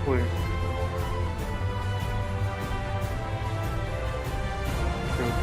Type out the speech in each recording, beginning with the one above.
Uy, shoot.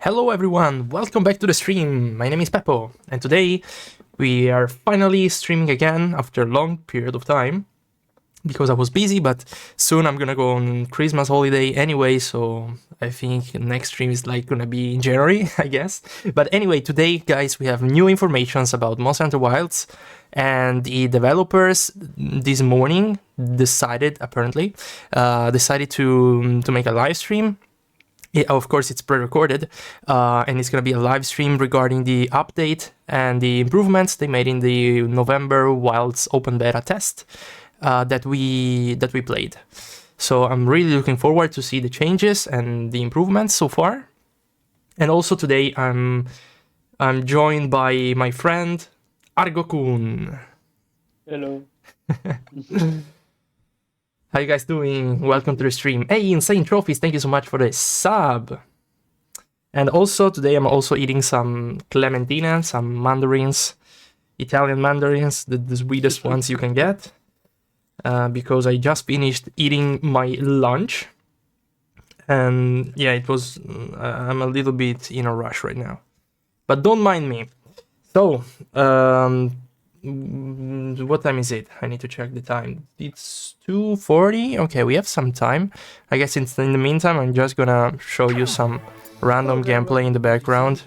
Hello everyone, welcome back to the stream. My name is Peppo, and today we are finally streaming again after a long period of time because I was busy, but soon I'm gonna go on Christmas holiday anyway, so I think next stream is like gonna be in January, I guess. But anyway, today guys, we have new informations about Monster Hunter Wilds, and the developers this morning decided, apparently, to make a live stream. Of course, it's pre-recorded, and it's going to be a live stream regarding the update and the improvements they made in the November Wilds open beta test that we played. So I'm really looking forward to see the changes and the improvements so far. And also today I'm joined by my friend Argo-kun. Hello. How you guys doing? Welcome to the stream. Hey, Insane Trophies, thank you so much for the sub. And also, today I'm also eating some clementina, some mandarins, Italian mandarins, the sweetest ones you can get. Because I just finished eating my lunch. And yeah, it was, I'm a little bit in a rush right now. But don't mind me. So, what time is it? I need to check the time. It's 2:40. Okay, we have some time. I guess in the meantime, I'm just gonna show you some random gameplay in the background.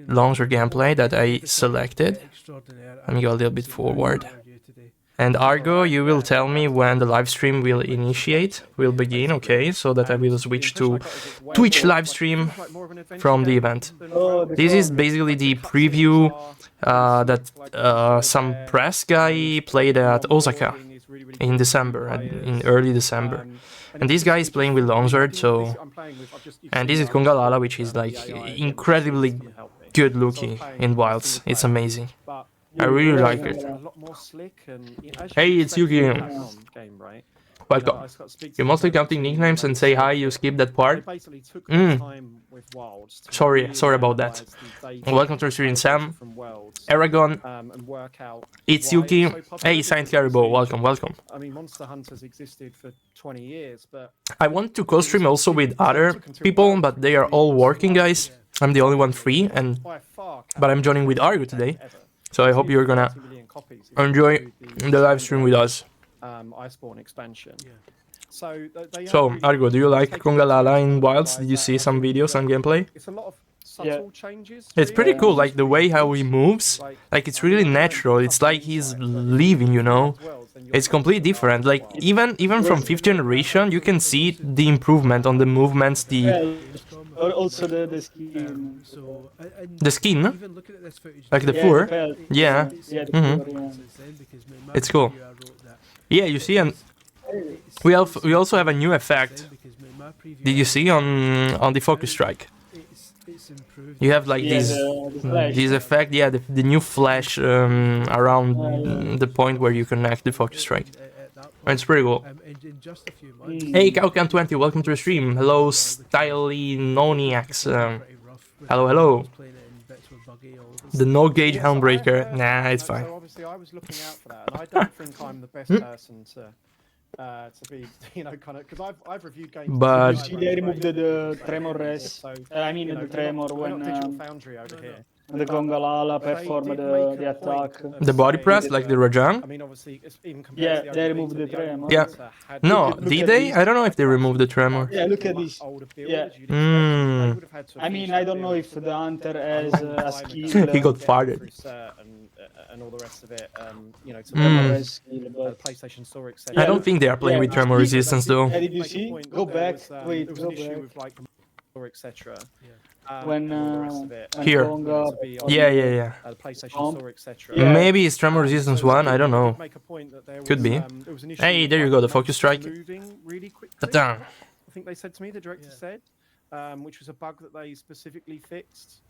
Longer gameplay that I selected. Let me go a little bit forward. And Argo, you will tell me when the live stream will begin, okay, so that I will switch to Twitch live stream from the event. This is basically the preview that some press guy played at Osaka in December, in early December. And this guy is playing with Longsword, so... And this is Kongalala, which is like incredibly good looking in Wilds. It's amazing. I really like it. Hey, it's Yuki. Welcome. You're mostly counting nicknames and say hi, you skipped that part? Sorry about that. Welcome to the stream, Sam, Aragon, it's Yuki. Hey, Saint Caribou, welcome. I mean, Monster Hunter's existed for 20 years, but... I want to co-stream also with other people, but they are all working, guys. I'm the only one free, but I'm joining with Argo today. So I hope you're gonna enjoy the live stream with us. Iceborne expansion. So, Argo, do you like Kongalala in Wilds? Did you see some videos, some gameplay? It's a lot of subtle changes. It's pretty cool, like the way how he moves. Like, it's really natural. It's like he's living, you know? It's completely different. Like, even from 5th generation, you can see the improvement on the movements, Also the skin. The skin? Like the fur? Yeah. It's cool. Yeah, you see, and we also have a new effect. Did you see on the focus strike? You have like this effect, yeah, the new flash around the point where you connect the focus strike. It's pretty cool. Hey, Kaukan20, welcome to the stream. Hello, Stylinoniacs. Hello. The no gauge helmbreaker. Nah, it's fine. So obviously, I was looking out for that, and I don't think I'm the best person to be, you know, kind of, because I've reviewed games. But you see, they removed the tremor res. I mean, the tremor when Digital Foundry over here. the Kongalala performed the attack. The body press, like the Rajang? I mean, obviously, even Yeah, they removed the tremor. Yeah. No, did they? I don't know if they removed the tremor. Yeah, look at this. Yeah. I mean, I don't know if the hunter has a skill. He got farted. And all the rest of it, you know, to PlayStation Store, etc. I don't think they are playing with tremor resistance though. Did you see? Go back. Wait, there was go an issue back. with like etc. When Here. Yeah. The PlayStation Store, etc. Yeah. Maybe it's tremor resistance 1, I don't know. Could be. Hey, there you go, the focus strike. Moving really quickly. Ta-da. I think they said to me, the director said, which was a bug that they specifically fixed.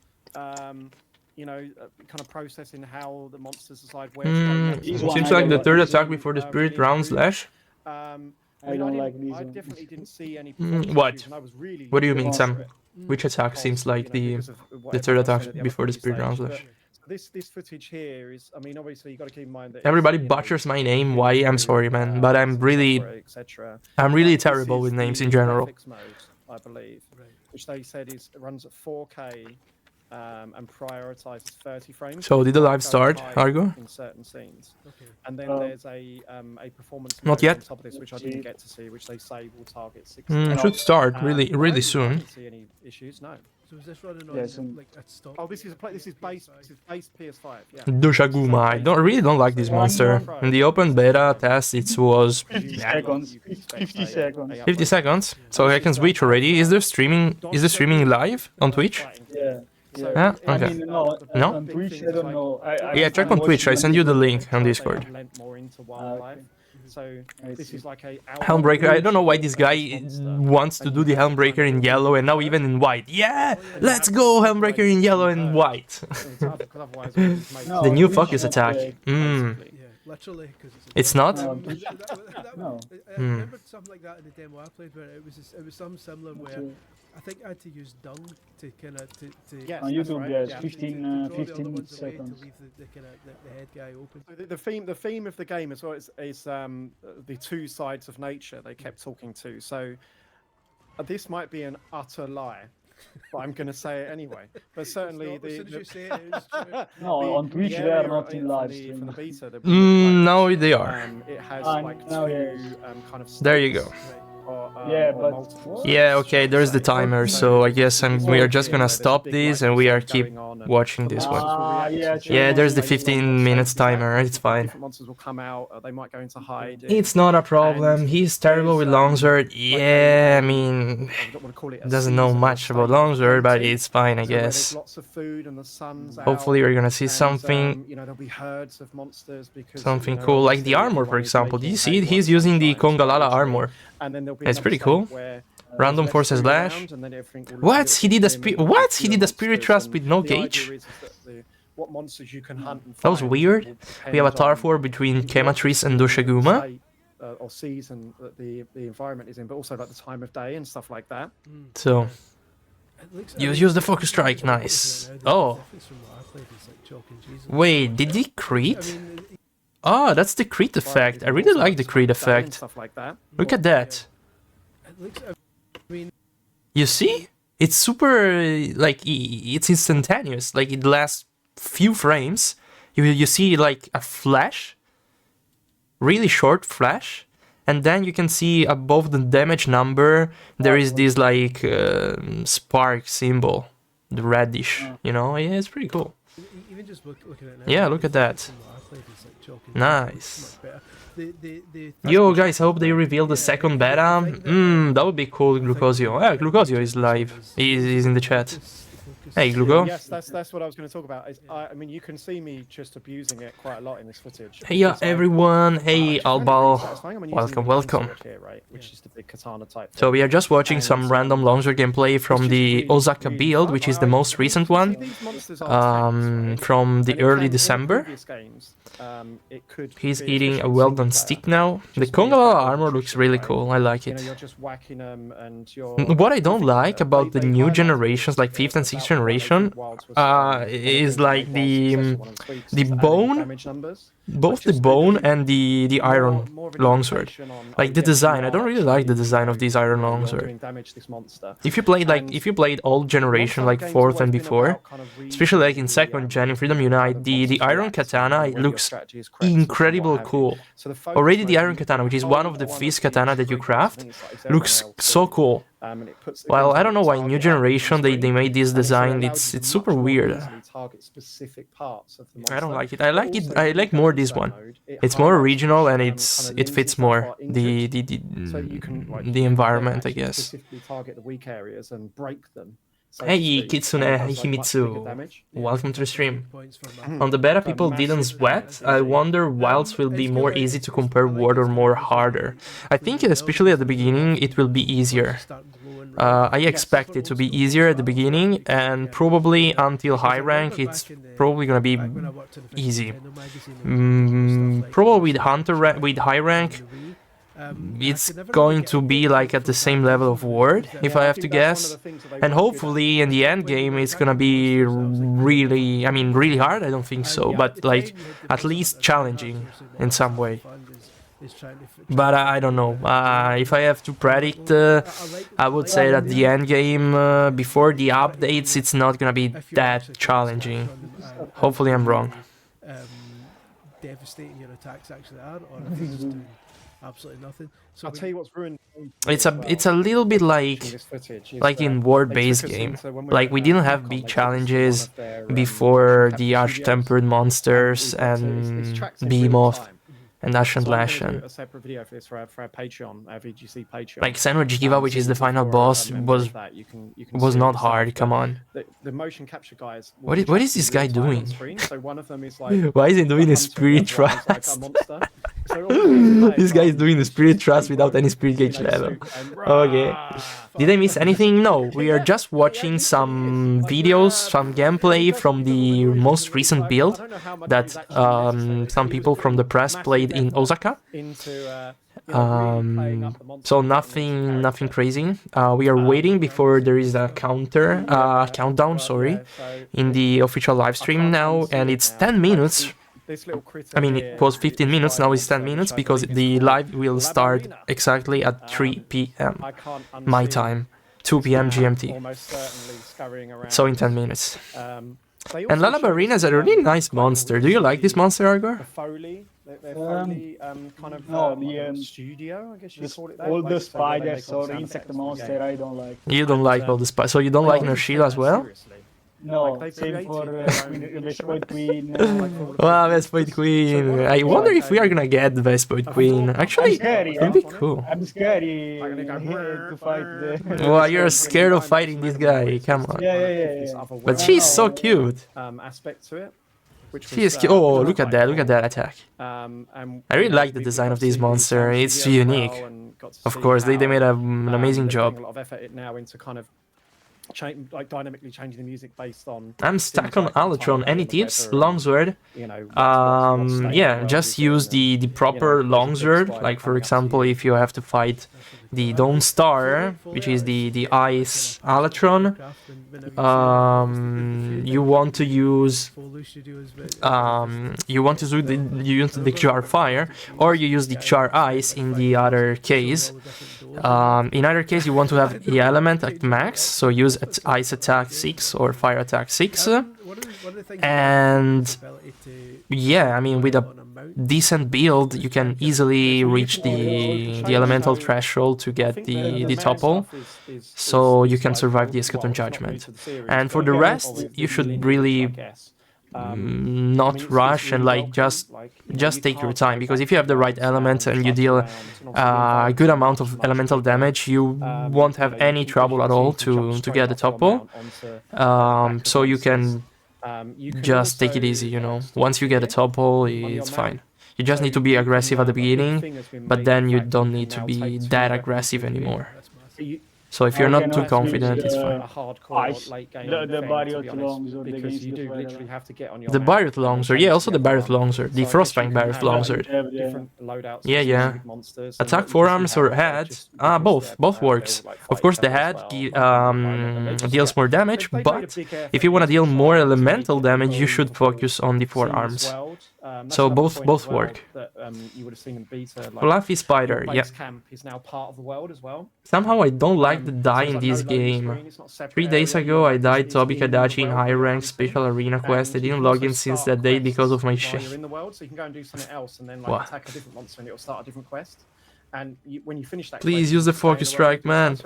You know, kind of processing how the monsters decide where to go. Seems like the third attack before the spirit round slash. I don't like these I ones. definitely didn't see any. What? And I was really What do you mean, Sam? Which attack seems like the third attack before the spirit round slash? This footage here is, I mean, obviously you got to keep in mind that Everybody butchers my name. Why? I'm sorry, man, but I'm really terrible with names in general. I believe, which they said runs at 4K and prioritizes 30 frames. So did the live start, Argo? In certain scenes. And then there's a performance Not mode yet. on top of this, which I didn't get to see, which they say will target 60. Should start really I soon. didn't see any issues, no. So is this running on like at stop? Oh, this is base PS5. Yeah. Dushaguma. I really don't like this monster. In the open beta test, it was 50 seconds. 50 seconds. 50 seconds. So I can switch already. Is there streaming? Is the streaming live on Twitch? Yeah. Yeah. I Okay. mean, no, No? on Twitch, I don't know. Yeah, check on Twitch. I send you the link on Discord. So this is like a Helmbreaker. I don't know why this guy wants to do the Helmbreaker in yellow and now even in white. Yeah, let's go Helmbreaker in yellow and white. The new focus attack. Literally, it's not. No. I remember something like that in the demo I played where it was something similar where I think I had to use dung to kind of yes, on YouTube, right. yes, Yeah. 15 seconds. To leave the kind of the head guy open. So the theme of the game as well is the two sides of nature they kept talking to. So this might be an utter lie, but I'm going to say it anyway. But certainly as soon as you say it, it's true. No, on Twitch they are not in live stream. For the beta, No, they are. it has like no, two yes. kind of. There you go. Yeah, or but multiple Yeah, okay, there's the timer, so I guess we are just gonna stop this and we are keep watching this one. Yeah, there's the 15 minutes timer, it's fine. Different monsters will come out, they might go into hide. It's not a problem, he's terrible with longsword. Yeah, I mean, doesn't know much about longsword, but it's fine, I guess. Lots of food and the sun's out, Hopefully we're gonna see and, something you know, there'll be herds of monsters because something cool, like the armor, for example. Did you see it? He's using the Kongalala armor. And then there'll be It's pretty cool. where, Random forces slash. What? He did a what? He did a spirit trust with no gauge? What monsters you can hunt and That was find weird. will We have a depend on Tarfor between the Kematris and Dushaguma. state, or season that the environment is in, but also like the time of day and stuff like that. So, use the focus strike, nice. Oh, wait, did he crit? Oh, that's the crit effect. I really like the crit effect. Stuff like that. Look at that. You see? It's super, like, it's instantaneous. Like, it lasts few frames. You see, like, a flash. Really short flash. And then you can see above the damage number, there is this, like, spark symbol. The reddish, you know? Yeah, it's pretty cool. Even just looking at it now, Yeah, look at that. Nice. The Yo, guys, I hope they reveal the second beta. That would be cool, Glucosio. Yeah, Glucosio is live. He's in the chat. Hey, Glugo. Yes, that's what I was going to talk about. I mean, you can see me just abusing it quite a lot in this footage. Hey, everyone. Hey, Albal. Welcome, Welcome. Here, right, which is the big katana type. So we are just watching some random longsword gameplay from the Osaka build, which is the most recent one, from the early December. He's eating a well-done stick now. The Kongalala armor looks really cool. I like it. You're just whacking them and you're... What I don't like about the new generations, like 5th and 6th generation, is like the bone, both the bone and the iron longsword. Like the design, I don't really like the design of these iron longsword. If you played old generation like 4th and before, especially like in 2nd gen in Freedom Unite, the iron katana, it looks incredible cool. Already the iron katana, which is one of the 5th katana that you craft, looks so cool. Well, I don't know why new generation they made this design. It's super weird. I don't like it. I like more this one. It's more original and it fits more the environment, I guess. Specifically target the weak areas and break them. Hey Kitsune Himitsu, welcome to the stream. On the beta people didn't sweat. I wonder Wilds will be more easy to compare Ward or more harder. I think especially at the beginning it will be easier. I expect it to be easier at the beginning and probably until high rank it's probably gonna be easy. Probably with with high rank it's going to be like at the same level of Ward, if I have to guess. And hopefully in the end game it's gonna be really, I mean really hard, I don't think so, but like at least challenging in some way. is trying to. But I don't know. If I have to predict, I would say that the end game before the updates, it's not gonna be that challenging. Hopefully, I'm wrong. Devastating your attacks actually are, or if you're just doing absolutely nothing. So I'll tell you what's ruined. It's a little bit like in ward-based game. Like we didn't have big challenges before the Arch-Tempered monsters and Behemoth and Ash and Lashen. A separate video for this for our Patreon, our VGC Patreon. Like Senua Jiva, which is the final boss, was not hard. Come on. The motion capture guys. What is this guy doing? So one of them is like. Why is he doing the spirit trust? This guy is doing the spirit trust without any spirit gauge level. Okay. Did I miss anything? No. We are just watching some videos, some gameplay from the most recent build that some people from the press played in Osaka. So nothing crazy. We are waiting before there is a countdown, sorry, in the official live stream now, and it's 10 minutes. I mean, it was 15 minutes, now it's 10 minutes, because the live will start exactly at 3 p.m. my time, 2 p.m. GMT. So in 10 minutes. And Lalabarina is a really nice monster. Do you like this monster, Argor? Studio, I guess you call it that. All the spiders or insect monster I don't like. You don't like all the spiders, so you don't like Nershil as well? No, same for Vespoid Queen. Wow, Vespoid Queen. I wonder if we are gonna get the Vespoid Queen. Actually, it would be cool. I'm scary to fight the... Well, you're scared of fighting this guy, come on. Yeah. But she's so cute. Aspect to it. She is cute. Oh, look at that attack. I really like the design of this monster, it's unique. Of course, they made an amazing job. A lot of effort now into kind of dynamically changing the music based on. I'm stuck on Alatron. Any tips? Longsword? Yeah, just use the proper longsword. Like for example, if you have to fight the Dawn Star, which is the ice Alatron, you want to use the Jar Fire, or you use the Jar Ice in the other case. In either case, you want to have the element at max, so use Ice Attack 6 or Fire Attack 6. And yeah, I mean, with a decent build, you can easily reach the elemental threshold to get the topple, so you can survive the Eschaton Judgment. And for the rest, you should really not rush and just take your time, because if you have the right element and you deal a good amount of elemental damage, you won't have any trouble at all to get the topple. So you can just take it easy, you know. Once you get a topple, it's fine. You just need to be aggressive at the beginning, but then you don't need to be that aggressive anymore. So if you're not too confident, it's fine. The Barriot Longsword. The Barriot Longsword, yeah, also the Barriot Longsword. The Frostfang Barriot Longsword. Yeah. Attack forearms or head? Both works. Of course, the head deals more damage, but if you want to deal more elemental damage, you should focus on the forearms. So both work. Fluffy Spider, yeah. Somehow I don't like the die in this game. 3 days ago I died to Obikadachi in high rank special arena quest. I didn't log in since that day because of my shame. What? And when you finish that, please use the focus strike, man.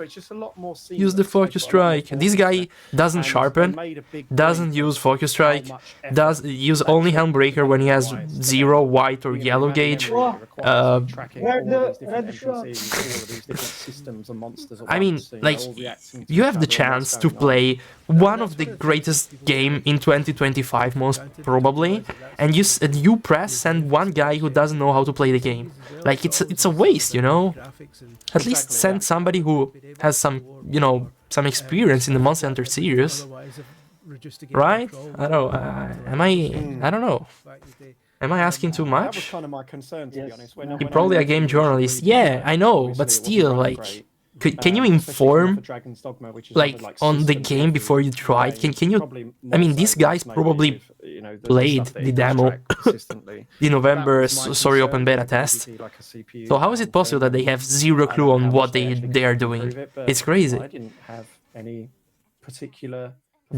Use the focus strike. This guy doesn't sharpen, doesn't use focus strike, does use only Helmbreaker when he has 0 white or yellow gauge. I mean, like, you have the chance to play one of the greatest game in 2025, most probably, and you press send one guy who doesn't know how to play the game. Like, it's a waste, you know. At least send somebody who has some, you know, some experience in the Monster Hunter series, right? I don't know. I don't know. Am I asking too much? That was kind of my concern, to be honest. You're probably a game journalist. Yeah, I know, but still, like, can you inform, like, on the game before you try it? Can you? I mean, these guys probably you know, played stuff that the it does demo, track consistently. the November, That was my sorry, open concern, beta that it would test. be like a CPU So how is it possible that they have zero I don't clue know on how what much they actually they are could doing? improve it, but It's crazy. I didn't have any particular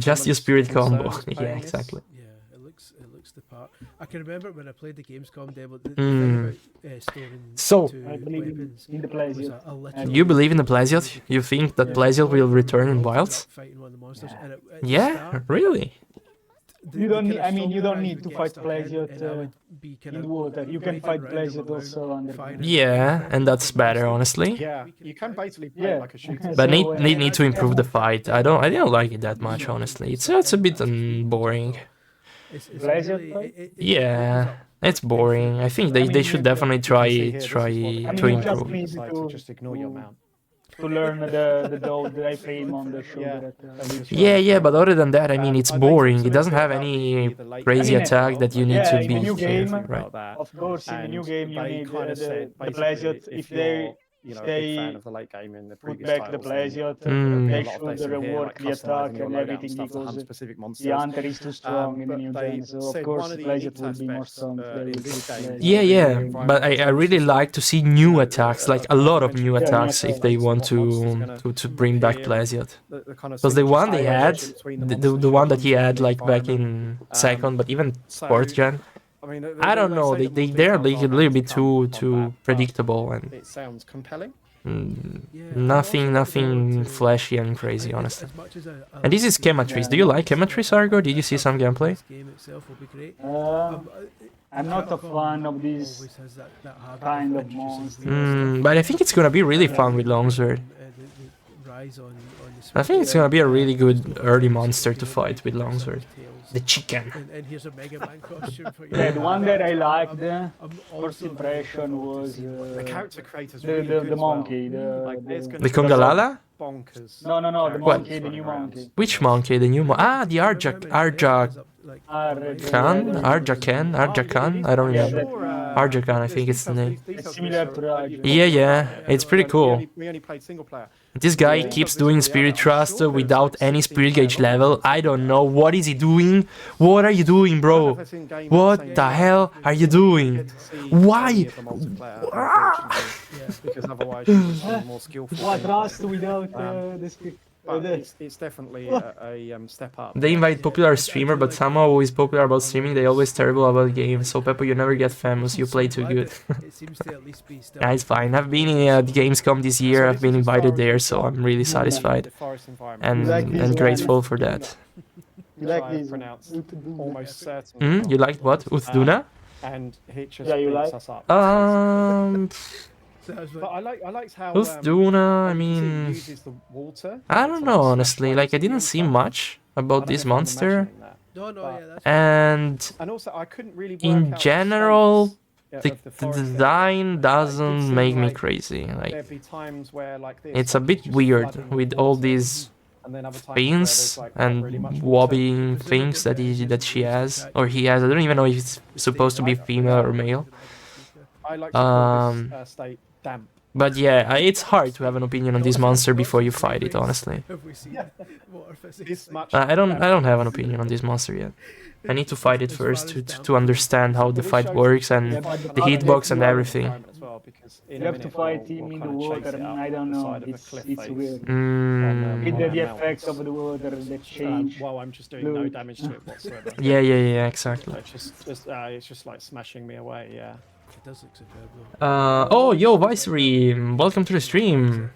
Just your spirit combo. concerns Yeah, playing this. exactly. Yeah, it looks the part. I can remember when I played the Gamescom demo, the thing about storing So- two I believe weapons in the was Pleasure. a literal You believe in the thing that Pleasiot? could- You think that Yeah. Pleasiot will return in Ended up Wilds? fighting one of the monsters, and at the Yeah, start, really? You don't need- kinda I mean, you stronger don't guys need would to get fight stuck in, Pleasure, and I would be kind in of water. You can waving fight around Pleasure them around, also under. firing Yeah, and that's from better, distance. honestly. Yeah, you can basically play Yeah. like a shooter. But So, need to improve the fight. I didn't like it that much, honestly. It's a bit boring. It's Pleasure really, fight? it Yeah, opens up it's boring. I think they mean, should you- definitely You can see here, this is what the try game to you is. just improve. need Decide to- to just ignore your to- mount. to learn the dog that I play him on the shoulder. Yeah, but other than that, I mean, it's I think boring. it's a It doesn't little have bit about any the late crazy game as attack well, that you like, need yeah, to in the be new game, careful, right? about that. Of course, in the new And game you they need kinda said, the basically, Pleasure. If they you know, a they big fan of the late game in the put previous back the titles, then Pleasure, there'll be a they lot of should this in here, rework like the attack customizing your and loadout and everything stuff to hunt because specific the monsters. hunter is too strong in the But new they game, so of said course one of the the Pleasure unique will be more aspects, strong. They in will this put game Pleasure. Yeah, environmental but I really system. like to see new attacks, like a lot of new Yeah, attacks yeah, if they so want what monster's gonna to bring back appear, Pleasiot. The kind of Because the one they had, synergy between the monsters one that he shown had in the like back environment. in second, but even So, fourth gen, I mean, I don't know. say that more They're details like a are little going bit to come on too that, but predictable and It sounds compelling. nothing flashy and crazy, honestly. As much as And this is Chematris. Do you like Chematris, Argo? Did you see some gameplay? This game itself will be great. I'm not a fan of this Always has that habit kind of introducing monster. But I think it's gonna be really fun with Longsword. the rise on the I think it's gonna be a really good early monster to fight with Longsword. Tails. The chicken. And here's a Mega Man costume for you. Yeah, the one that I liked, I'm first also impression was The character creator's the, really the, good the as well. monkey. Like, there's gonna The be Congalala? bonkers. No, the characters monkey, the running new around. monkey. Which monkey? The new the Arjakan? I don't Yeah, remember. that- Arjakan, I think it's the name. It's similar to the Yeah, it's pretty cool. We only played single player. This guy keeps doing Spirit Trust without any Spirit Gauge level. I don't know. What is he doing? What are you doing, bro? What the hell are you doing? Why? Because otherwise you would be more skillful. What Rust without the speed? But it's definitely a step up. They invite popular streamer, but somehow who is popular about streaming, they always terrible about games. So Peppo, you never get famous. You play too good. It seems to at least be still. Yeah, it's fine. I've been at Gamescom this year. I've been invited there, so I'm really satisfied The forest environment. and grateful for that. You like Which I this? pronounce almost certainly wrong. You liked what? Uthduna? And it just Yeah, you beats like? us up. So I was But like, I liked how Uthduna, I it mean, uses the water. I don't know, honestly. Like, I didn't see much about this monster. no, yeah, that's And And also, I couldn't really work in out the general, states, the of the forest area. design Like, it doesn't seemed make me like crazy. Like, There'd be times where like this, it's a like, bit just weird flooding with all water, these and then other times where fins there's, like, not really much and water. wobbling things that she has or he has. I don't even know if it's supposed to be female or male. I like to call this Um, state damp. But yeah, it's hard to have an opinion on this monster before you fight it. Honestly, have we seen water physics? This much. I don't have an opinion on this monster yet. I need to fight it first to understand how the fight works and the hitbox and everything. You have to fight him in the water, and I don't know. It's weird. With the effects of the water that change. While I'm just doing no damage to it whatsoever. Yeah, exactly. It's just like smashing me away. Yeah. It does look superb though. Oh, yo, Vicery, welcome to the stream.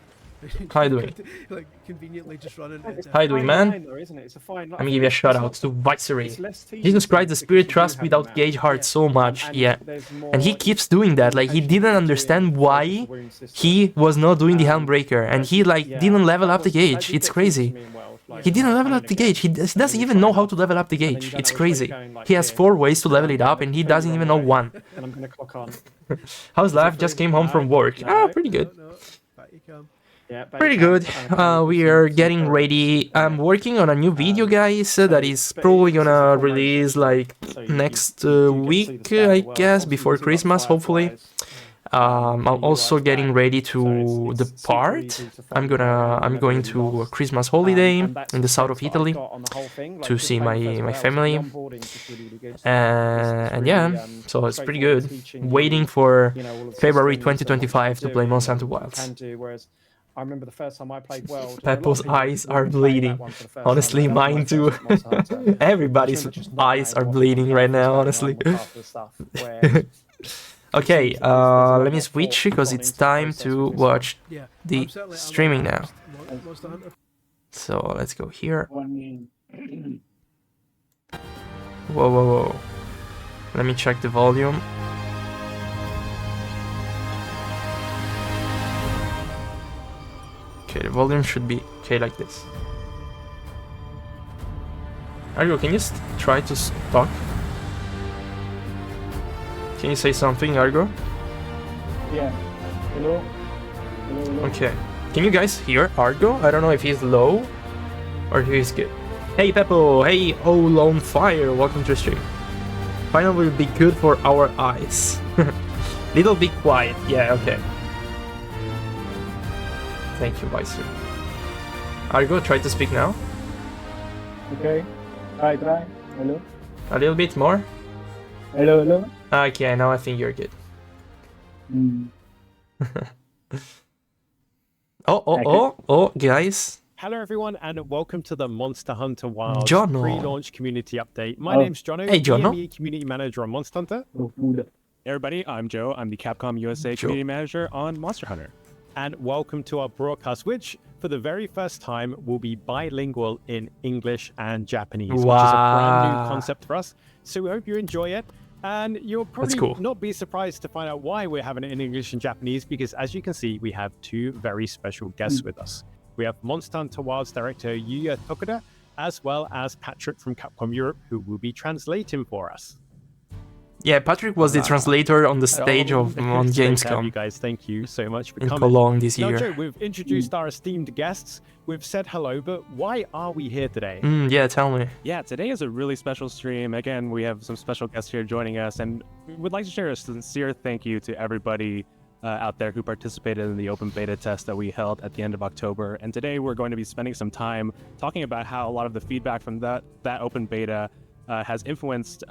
How you doing? Like conveniently just running into. How you doing, man? It's a fine line. Let me give you a shout out to Vicery. Jesus Christ, the Spirit Trust without Gauge hard so much, yeah. And he keeps doing that, like he didn't understand why he was not doing the Helmbreaker, and he like didn't level up the gauge. It's crazy. He didn't level up the gauge. He doesn't even know how to level up the gauge. It's crazy. He has 4 ways to level it up, and he doesn't even know one. And I'm gonna clock on. How's life? Just came home from work. Ah, pretty good. No, back you come. Yeah, Pretty good. We are getting ready. I'm working on a new video, guys, that is probably gonna release like next week, I guess, before Christmas, hopefully. I'm also getting ready to depart. I'm going to a Christmas holiday in the south of Italy to see my family. And yeah, so it's pretty good. Waiting for February 2025 to play MHWilds. I remember the first time I played World. Peppo's eyes are bleeding. Honestly, mine too. Everybody's eyes are bleeding right now, honestly. Okay, let me switch because it's time to watch the streaming now. So let's go here. Whoa. Let me check the volume. Okay, the volume should be okay like this. Argo, can you try to talk? Can you say something, Argo? Yeah. Hello? Okay. Can you guys hear Argo? I don't know if he's low or if he's good. Hey Peppo! Hey All on Fire! Welcome to the stream. Final will be good for our eyes. Little bit quiet. Yeah, okay. Thank you, Vicer. Argo, try to speak now. Okay. Try. Hello? A little bit more. Hello? Okay, now I think you're good. Oh, guys. Hello everyone and welcome to the Monster Hunter Wilds Jono. pre-launch community update. My name's Jono, Hey, Jono. PME Community Manager on Monster Hunter. Hey everybody, I'm Joe. I'm the Capcom USA Community Manager on Monster Hunter. And welcome to our broadcast, which for the very first time will be bilingual in English and Japanese, which is a brand new concept for us. So we hope you enjoy it. And you'll probably not be surprised to find out why we're having it in English and Japanese, because as you can see, we have two very special guests with us. We have Monster Hunter Wilds director Yuya Tokuda, as well as Patrick from Capcom Europe, who will be translating for us. Yeah, Patrick was the translator on the stage on Gamescom. You guys, thank you so much for in coming. Cologne this year. Now, Joe, we've introduced our esteemed guests. We've said hello, but why are we here today? Yeah, tell me. Yeah, today is a really special stream. Again, we have some special guests here joining us, and we would like to share a sincere thank you to everybody out there who participated in the open beta test that we held at the end of October. And today we're going to be spending some time talking about how a lot of the feedback from that open beta has influenced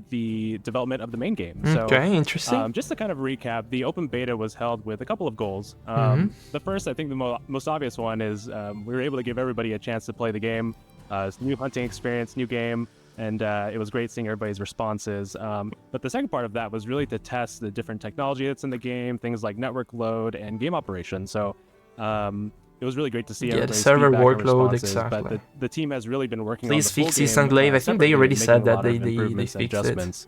the development of the main game. Okay, interesting. Just to kind of recap, the open beta was held with a couple of goals. The first, I think the most obvious one is we were able to give everybody a chance to play the game. It's a new hunting experience, new game, and it was great seeing everybody's responses. But the second part of that was really to test the different technology that's in the game, things like network load and game operation. So it was really great to see the server workload, exactly. But the team has really been working Please on the fix full this game, enclave. I think they already said that they fixed it.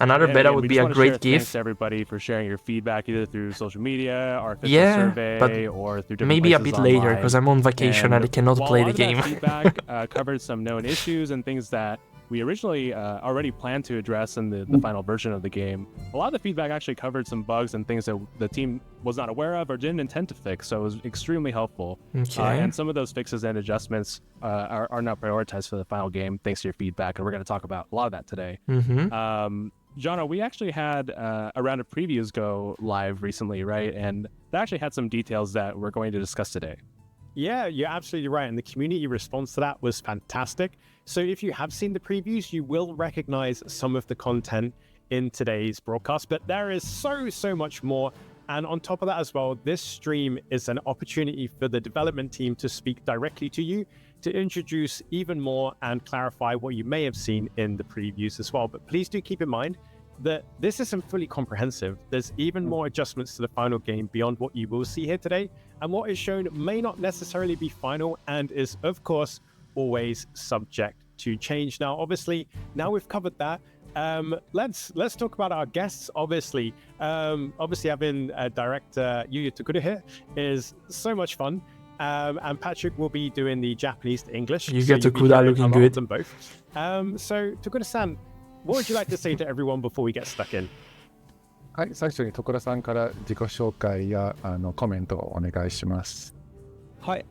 Another beta would be a great gift. Thanks to everybody for sharing your feedback either through social media, our official survey, or through different maybe a places bit later online. because I'm on vacation and I cannot play the game. Feedback covered some known issues and things that we originally already planned to address in the final version of the game. A lot of the feedback actually covered some bugs and things that the team was not aware of or didn't intend to fix, so it was extremely helpful. Okay. And some of those fixes and adjustments are now prioritized for the final game thanks to your feedback, and we're going to talk about a lot of that today. Jono, we actually had a round of previews go live recently, right? And that actually had some details that we're going to discuss today. Yeah, you're absolutely right. And the community response to that was fantastic. So if you have seen the previews, you will recognize some of the content in today's broadcast, but there is so much more. And on top of that as well, this stream is an opportunity for the development team to speak directly to you, to introduce even more and clarify what you may have seen in the previews as well. But please do keep in mind that this isn't fully comprehensive. There's even more adjustments to the final game beyond what you will see here today. And what is shown may not necessarily be final and is, of course, always subject to change. Now, obviously, now we've covered that. Let's talk about our guests. Obviously having director Yuya Tokuda here is so much fun. And Patrick will be doing the Japanese to English. You get Tokuda looking good. Them both. So Tokuda-san, what would you like to say to everyone before we get stuck in? はい、最初に徳田さんから自己紹介やコメントをお願いします。Yeah,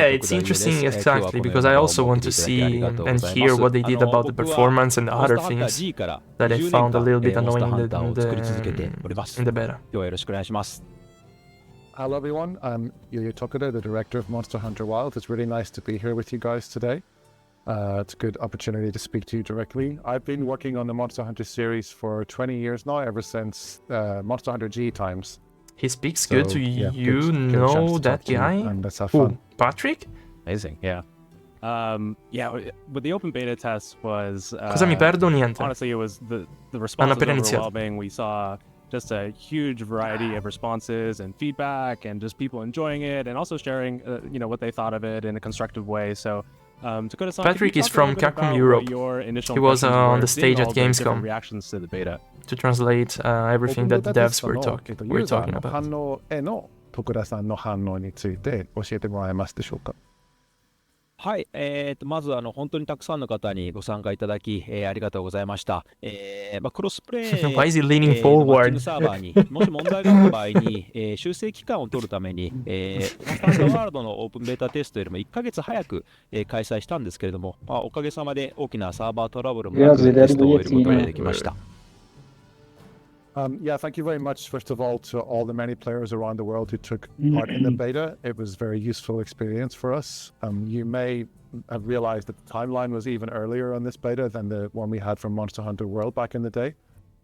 it's interesting exactly because I also want to see and hear what they did about the performance and the other things that I found a little bit annoying in the beta. Hello everyone, I'm Yuya Tokuda, the director of Monster Hunter Wilds. It's really nice to be here with you guys today. It's a good opportunity to speak to you directly. I've been working on the Monster Hunter series for 20 years now, ever since Monster Hunter G times. He speaks good to you, know that guy? And let's have fun. Patrick? Amazing, yeah. But the open beta test was... Cosa mi perdo? Niente. Honestly, it was the response was overwhelming. We saw just a huge variety of responses and feedback and just people enjoying it and also sharing, what they thought of it in a constructive way. So, Patrick is from Capcom Europe. He was on the stage at Gamescom reactions to the beta. to translate everything that the devs were talking about. 反応への徳田さんの反応について教えてもらえますでしょうか。はい、まず本当にたくさんの方にご参加いただき、ありがとうございました。クロスプレイ Why is he leaning マッ forward? チングサーバーにもし問題があった場合に、修正期間を取るために、スタンダーワールドのオープンベータテストよりも1ヶ月早く、開催したんですけれども、おかげさまで大きなサーバートラブルもなくテストを終えることができました。Thank you very much, first of all, to all the many players around the world who took part in the beta. It was a very useful experience for us. You may have realized that the timeline was even earlier on this beta than the one we had from Monster Hunter World back in the day.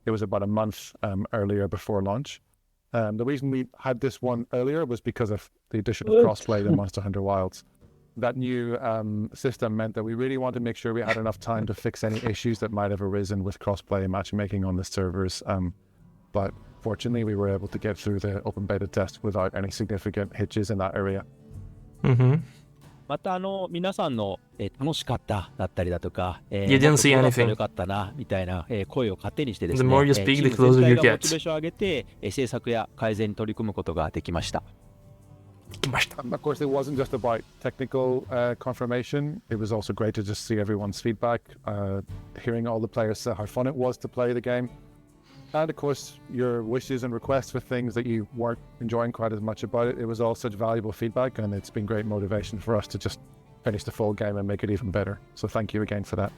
It was about a month earlier before launch. The reason we had this one earlier was because of the addition of crossplay to Monster Hunter Wilds. That new system meant that we really wanted to make sure we had enough time to fix any issues that might have arisen with crossplay matchmaking on the servers. But fortunately, we were able to get through the open beta test without any significant hitches in that area. また皆さんの、楽しかっただったりだとか、You didn't see もっとこうだったら anything. よかったなみたいな、声を勝手にしてです The ね、 more you チ speak, ー the ム closer 全 you 体が get. モチベーションを上げて、制作や改善に取り組むことができました。Of course, it wasn't just about technical confirmation. It was also great to just see everyone's feedback, hearing all the players say how fun it was to play the game. And of course, your wishes and requests for things that you weren't enjoying quite as much about it. It was all such valuable feedback, and it's been great motivation for us to just finish the full game and make it even better. So thank you again for that.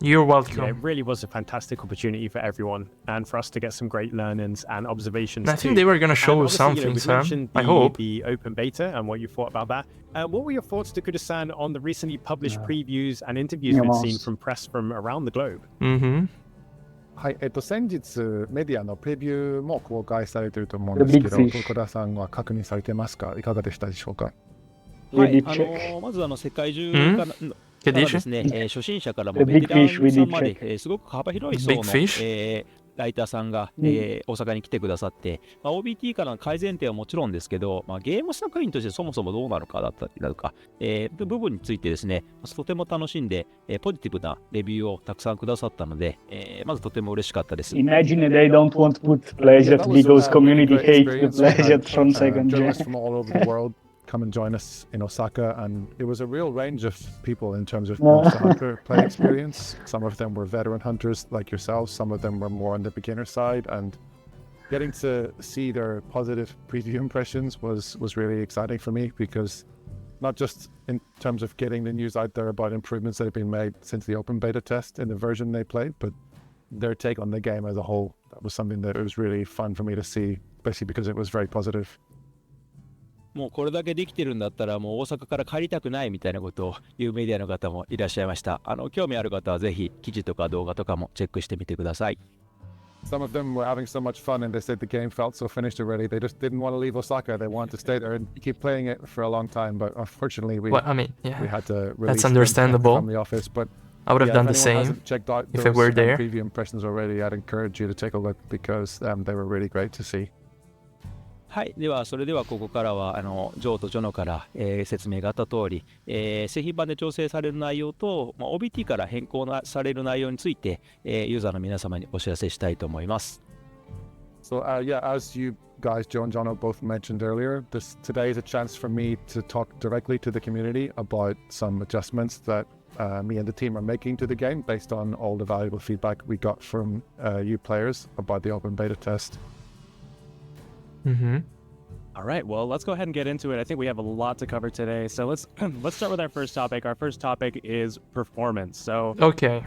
You're Yeah, welcome. it really was a fantastic opportunity for everyone and for us to get some great learnings and observations. I think too. they were gonna show And us obviously, something, we've Sam. mentioned I hope. the open beta and what you thought about that. What were your thoughts, Takuda-san, on the recently published previews and interviews we've seen from press from around the globe? はい、先日メディアのプレビューも公開されていると思うんですけど、徳田さんは確認されてますか？いかがでしたでしょうか？はい、まず世界中からですね、初心者からもベテランさんまで、すごく幅広い層の、ライターさんが、大阪に来てくださって、OBT からの改善点はもちろんですけど、ゲーム作品としてそもそもどうなのかだったりだとか、部分についてですね、とても楽しんで、ポジティブなレビューをたくさんくださったので、まずとても嬉しかったです。Imagine they don't want to put pleasure because community hates the pleasure from second gen. Journalists from all over the world come and join us in Osaka, and it was a real range of people in terms of Monster Hunter play experience. Some of them were veteran hunters like yourselves, some of them were more on the beginner side, and getting to see their positive preview impressions was really exciting for me, because not just in terms of getting the news out there about improvements that have been made since the open beta test in the version they played, but their take on the game as a whole. That was something that was really fun for me to see, especially because it was very positive. もうこれだけできてるんだったらもう大阪から帰りたくないみたいなことを言うメディアの方もいらっしゃいました。興味ある方はぜひ記事とか動画とかもチェックしてみてください。Some of them were having so much fun, and they said the game felt so finished already. They just didn't want to leave Osaka. They wanted to stay there and keep playing it for a long time. But unfortunately, we had to release That's understandable. From the office. But I would have done the if anyone same hasn't checked out if I were there. Preview impressions already, I'd encourage you to take a look, because they were really great to see. はい、それではここからはジョーとジョノから、説明があった通り、製品版で調整される内容と、OBT から変更される内容について、ユーザーの皆様にお知らせしたいと思います。So as you guys, Joe and Jono, both mentioned earlier, today is a chance for me to talk directly to the community about some adjustments that me and the team are making to the game based on all the valuable feedback we got from you players about the open beta test. All right, well, let's go ahead and get into it. I think we have a lot to cover today. So let's start with our first topic. Our first topic is performance. So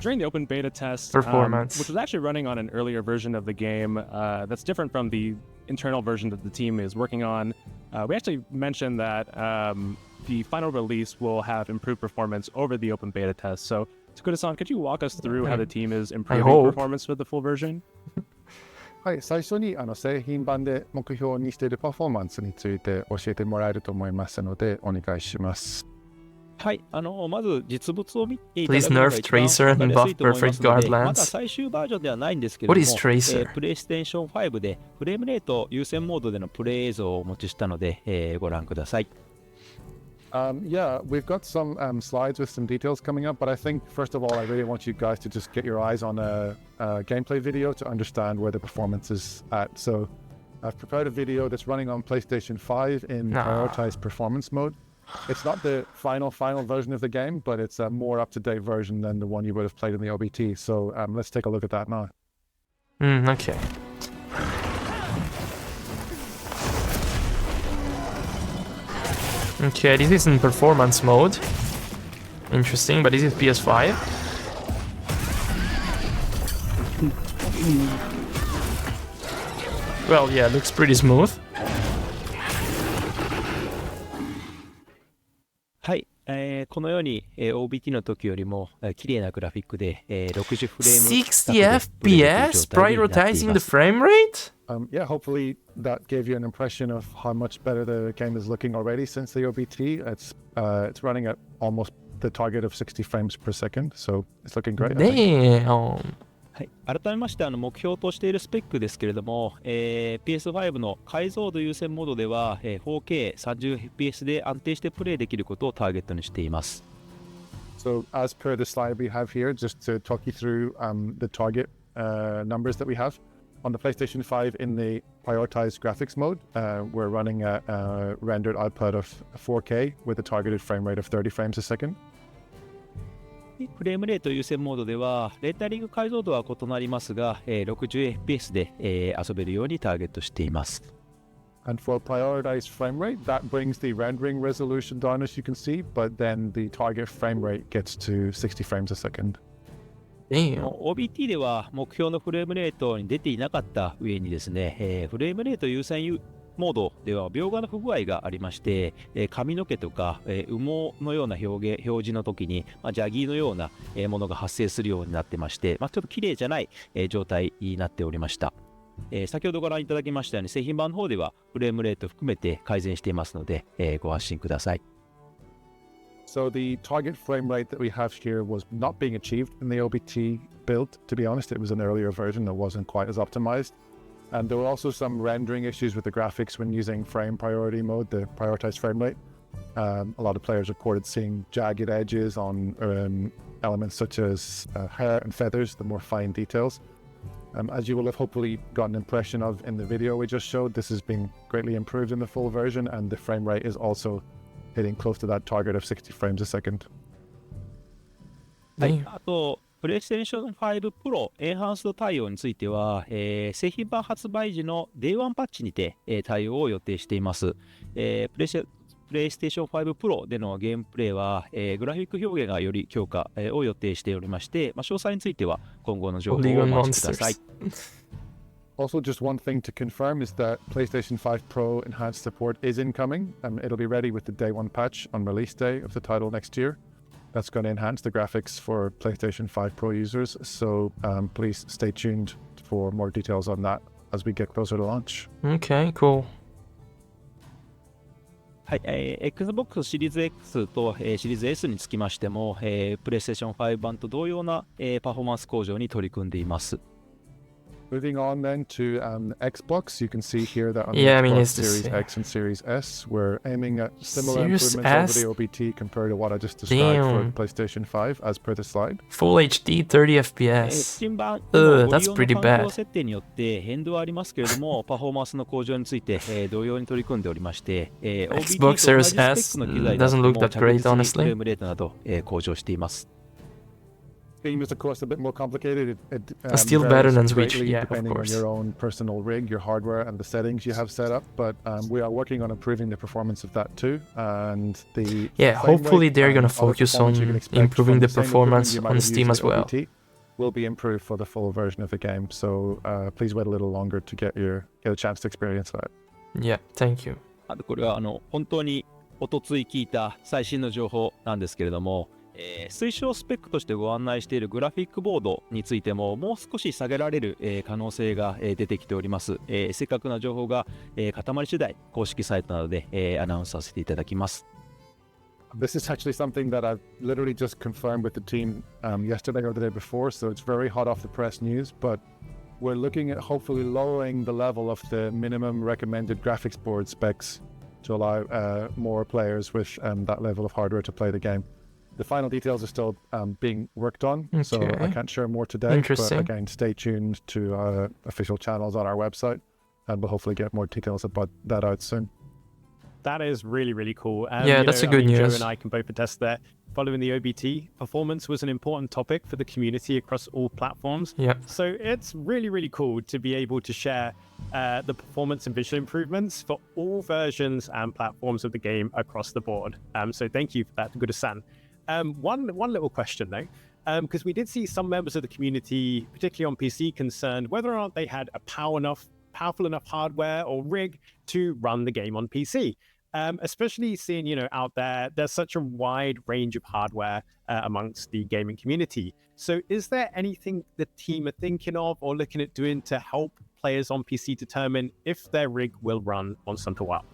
during the open beta test, which was actually running on an earlier version of the game that's different from the internal version that the team is working on, we actually mentioned that the final release will have improved performance over the open beta test. So Takuda-san, could you walk us through how the team is improving performance with the full version? はい、最初に製品版で目標にしているパフォーマンスについて教えてもらえると思いますのでお願いします。はい、まず実物を見ていただ Please くのが nerf 一番 Tracer わか and りやす buff いと思いま perfect すの guard で、まだ lands. 最終バージョンではないんですけれど What も、 is Tracer? プレイステーション5でフレームレート優先モードでのプレイ映像をお持ちしたので、ご覧ください。Yeah, we've got some slides with some details coming up, but I think first of all, I really want you guys to just get your eyes on a gameplay video to understand where the performance is at. So I've prepared a video that's running on PlayStation 5 in prioritized performance mode. It's not the final version of the game, but it's a more up-to-date version than the one you would have played in the OBT. So let's take a look at that now. Okay. Okay, this is in performance mode. Interesting, but this is PS5. Well, yeah, looks pretty smooth. はい、このように、OBT の時よりも綺麗なグラフィックで、60フレーム60 FPS prioritizing the frame rate? Yeah, hopefully that gave you an impression of how much better the game is looking already since the OBT. It's running at almost the target of 60 frames per second, so it's looking great. Damn. はい、改めまして目標としているスペックですけれども、PS5 の解像度優先モードでは、4K30fps で安定してプレイできることをターゲットにしています。So as per the slide we have here, just to talk you through the target numbers that we have. On the PlayStation 5 in the prioritized graphics mode, we're running at a rendered output of 4K with a targeted frame rate of 30 frames a second. フレームレート優先モードではレータリング解像度は異なりますが、60fps で、遊べるようにターゲットしています。And for prioritized frame rate, that brings the rendering resolution down as you can see, but then the target frame rate gets to 60 frames a second. OBT では目標のフレームレートに出ていなかった上にですね、フレームレート優先モードでは描画の不具合がありまして、髪の毛とか、羽毛のような表示の時に、ジャギーのようなものが発生するようになってまして、ちょっと綺麗じゃない、状態になっておりました。先ほどご覧いただきましたように製品版の方ではフレームレート含めて改善していますので、ご安心ください。So the target frame rate that we have here was not being achieved in the OBT build. To be honest, it was an earlier version that wasn't quite as optimized. And there were also some rendering issues with the graphics when using frame priority mode, the prioritized frame rate. A lot of players reported seeing jagged edges on elements such as hair and feathers, the more fine details. As you will have hopefully got an impression of in the video we just showed, this has been greatly improved in the full version, and the frame rate is also hitting close to that target of 60 frames a second. はい、あとプレイステーション5 Pro エンハンスド対応については、製品版発売時の Day1 パッチにて、対応を予定しています。プレイステーション5 Pro でのゲームプレイは、グラフィック表現がより強化、を予定しておりまして、詳細については今後の情報をお待ちください。Also, just one thing to confirm is that PlayStation 5 Pro enhanced support is incoming, and it'll be ready with the Day 1 patch on release day of the title next year. That's going to enhance the graphics for PlayStation 5 Pro users, so please stay tuned for more details on that as we get closer to launch. Okay, cool. はい、Xbox シリーズ X と、シリーズ S につきましても、PlayStation 5版と同様な、パフォーマンス向上に取り組んでいます。Moving on then to Xbox, you can see here that on the Xbox Series X and Series S, we're aiming at similar improvements over the OBT compared to what I just described for PlayStation 5 as per the slide. Full HD 30 FPS. That's pretty bad. 設定によって変動はありますけれども、パフォーマンスの向上について、同様に取り組んでおりまして、Xbox Series S doesn't look that great, honestly. フレームレートなど、向上しています。Steam is of course a bit more complicated. Still better varies than Switch, greatly yeah, of depending on course. your own personal rig, your hardware, and the settings you have set up. But we are working on improving the performance of that too. And the hopefully they're gonna other focus on performance you can expect improving from the same equipment performance you might on have Steam used as at well. OBT will be improved for the full version of the game. So please wait a little longer to get a chance to experience that. Yeah, thank you. あとこれは本当におとつい聞いた最新の情報なんですけれども、推奨スペックとしてご案内しているグラフィックボードについてももう少し下げられる、可能性が、出てきております。正確な情報が、固まり次第公式サイトなどで、アナウンスさせていただきます。This is actually something that I've literally just confirmed with the team yesterday or the day before, so it's very hot off the press news, but we're looking at hopefully lowering the level of the minimum recommended graphics board specs to allow more players with that level of hardware to play the game. The final details are still being worked on, so I can't share more today, but again, stay tuned to official channels on our website, and we'll hopefully get more details about that out soon. That is really, really cool. That's a good news. Joe and I can both attest that following the OBT, performance was an important topic for the community across all platforms. Yeah. So it's really, really cool to be able to share the performance and visual improvements for all versions and platforms of the game across the board. So thank you for that, Guda-san. One little question though, because we did see some members of the community, particularly on PC, concerned whether or not they had a powerful enough hardware or rig to run the game on PC. Especially seeing, out there's such a wide range of hardware amongst the gaming community. So is there anything the team are thinking of or looking at doing to help players on PC determine if their rig will run on something well?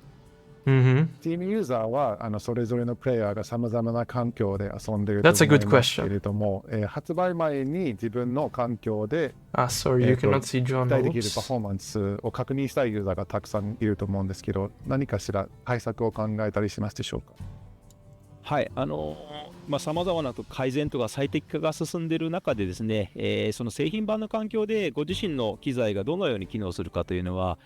Team ユーザーはそれぞれのプレイヤーがさまざまな環境で遊んでいると That's a 思 good いますけ question. れども、発売前に自分の環境で Sorry, you cannot see John. 期待できるパフォーマンスを確認したいユーザーがたくさんいると思うんですけど、何かしら対策を考えたりしますでしょうか？はい、さまざまな改善とか最適化が進んでいる中でですね、その製品版の環境でご自身の機材がどのように機能するかというのは、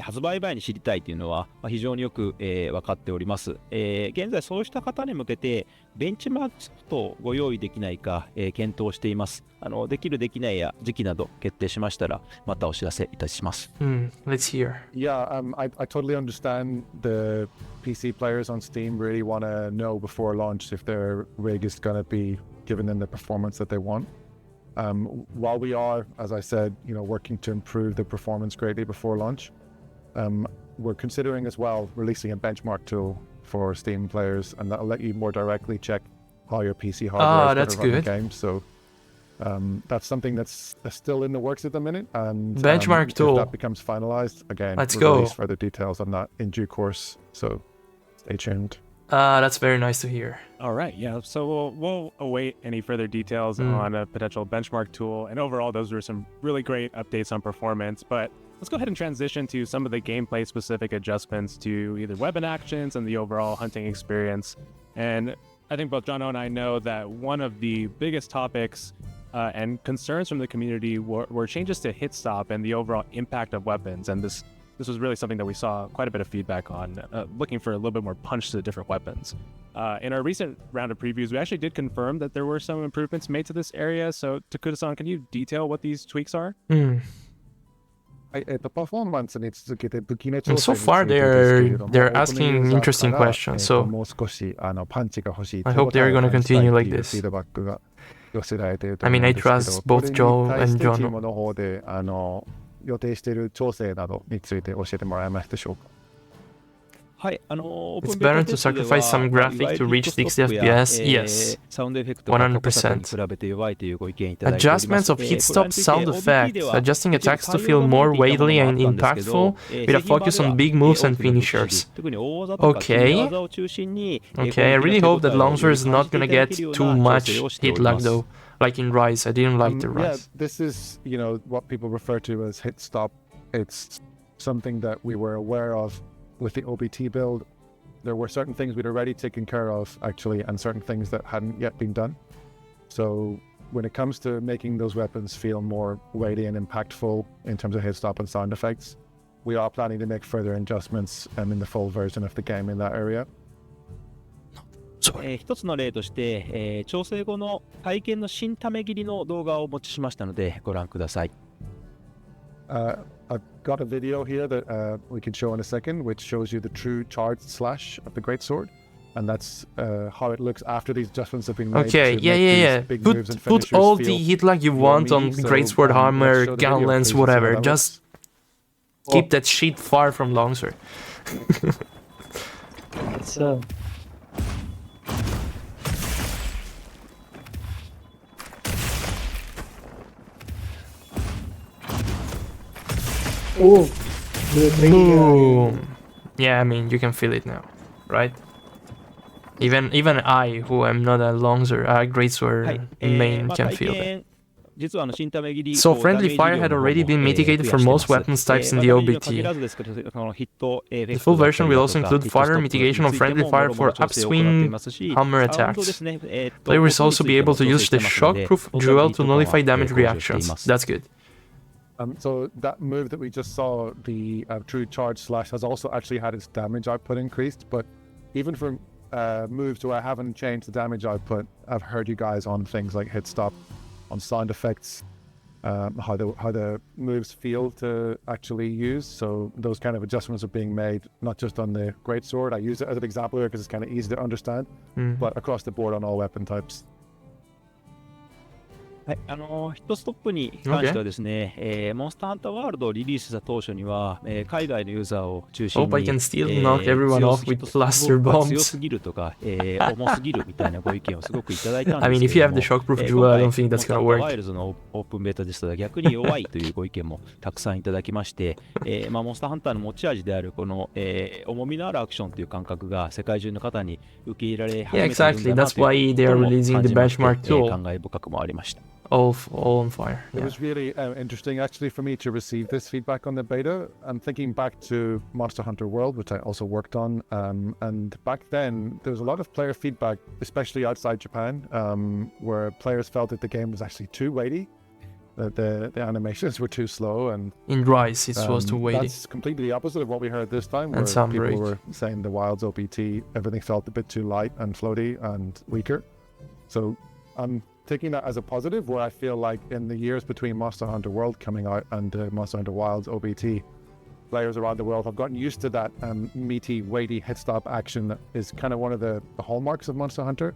発売前に知りたいというのは、非常によく、分かっております。現在そうした方に向けてベンチマークソフトをご用意できないか、検討しています。できるできないや時期など決定しましたらまたお知らせいたします。Let's hear. Yeah, I totally understand the PC players on Steam really want to know before launch if their rig is going to be giving them the performance that they want. While we are, as I said, working to improve the performance greatly before launch, we're considering as well releasing a benchmark tool for Steam players, and that'll let you more directly check how your PC hardware is going to run the game. So that's something that's still in the works at the minute, and benchmark tool. If that becomes finalized, again, Let's we'll go. release further details on that in due course. So stay tuned. That's very nice to hear. All right, yeah. So we'll await any further details on a potential benchmark tool. And overall, those were some really great updates on performance. But let's go ahead and transition to some of the gameplay-specific adjustments to either weapon actions and the overall hunting experience. And I think both Jono and I know that one of the biggest topics and concerns from the community were changes to hit stop and the overall impact of weapons. And this was really something that we saw quite a bit of feedback on, looking for a little bit more punch to the different weapons. In our recent round of previews, we actually did confirm that there were some improvements made to this area. So Takuda-san, can you detail what these tweaks are? So far they're asking interesting questions, so I hope they're going to continue like this. I mean, I trust both Joe and Jono. 予定している調整などについて教えてもらえますでしょうか？はい、It's better to sacrifice some graphic to reach 60 FPS? Yes, 100%. Adjustments of hit stop sound effect, adjusting attacks to feel more weighty and impactful, with a focus on big moves and finishers. Okay, I really hope that Longsword is not gonna get too much hit lag though. Like in Rise, I didn't like the Rise. Yeah, this is, what people refer to as hit stop. It's something that we were aware of with the OBT build. There were certain things we'd already taken care of, actually, and certain things that hadn't yet been done. So when it comes to making those weapons feel more weighty and impactful in terms of hit stop and sound effects, we are planning to make further adjustments in the full version of the game in that area. 一つの例として、調整後の体験の新ため切りの動画をお持ちしましたのでご覧ください。I've got a video here that we can show in a second, which shows you the true charged slash of the greatsword, and that's how it looks after these adjustments have been made. Okay, yeah. Put all the hit lag you want on greatsword, hammer, gun lance, whatever. Just keep that shit far from longsword. Oh, boom! Yeah, I mean, you can feel it now, right? Even I, who am not a longsword, greatsword main, can feel that. So friendly fire had already been mitigated for most weapons types in the OBT. The full version will also include further mitigation of friendly fire for upswing hammer attacks. Players will also be able to use the shockproof jewel to nullify damage reactions. That's good. So that move that we just saw, the true charge slash, has also actually had its damage output increased, but even for moves where I haven't changed the damage output, I've heard you guys on things like hit stop, on sound effects, how the moves feel to actually use. So those kind of adjustments are being made, not just on the greatsword. I use it as an example here because it's kind of easy to understand, but across the board on all weapon types. はい、ヒットストップに関してはですね、モンスターハンターワールドをリリースした当初には、海外のユーザーを中心に Hope I can still knock everyone off with cluster 強 bombs. すぎるとか、重すぎるみたいなご意見をすごくいただいたん I で mean, す if you け have ど the も、 shockproof jewel, I don't think that's モンスター gonna ハンター work. ワイルズのオープンベータですと逆に弱いというご意見もたくさんいただきまして、モンスターハンターの持ち味であるこの、重みのあるアクションという感覚が世界中の方に受け入れられ始 Yeah, めている exactly. んだな That's という why こと they are も releasing 感 the じまして benchmark tool. 感慨深くもありました。All on fire. It Yeah. was really interesting actually for me to receive this feedback on the beta. I'm thinking back to Monster Hunter World, which I also worked on, and back then there was a lot of player feedback, especially outside Japan, where players felt that the game was actually too weighty, that the animations were too slow, and In Rise, it was too weighty. that's completely the opposite of what we heard this time, where And people Sunbreak. were saying the Wilds OBT, everything felt a bit too light and floaty and weaker. So I'm taking that as a positive, where I feel like in the years between Monster Hunter World coming out and Monster Hunter Wilds OBT, players around the world have gotten used to that meaty, weighty hit stop action that is kind of one of the hallmarks of Monster Hunter.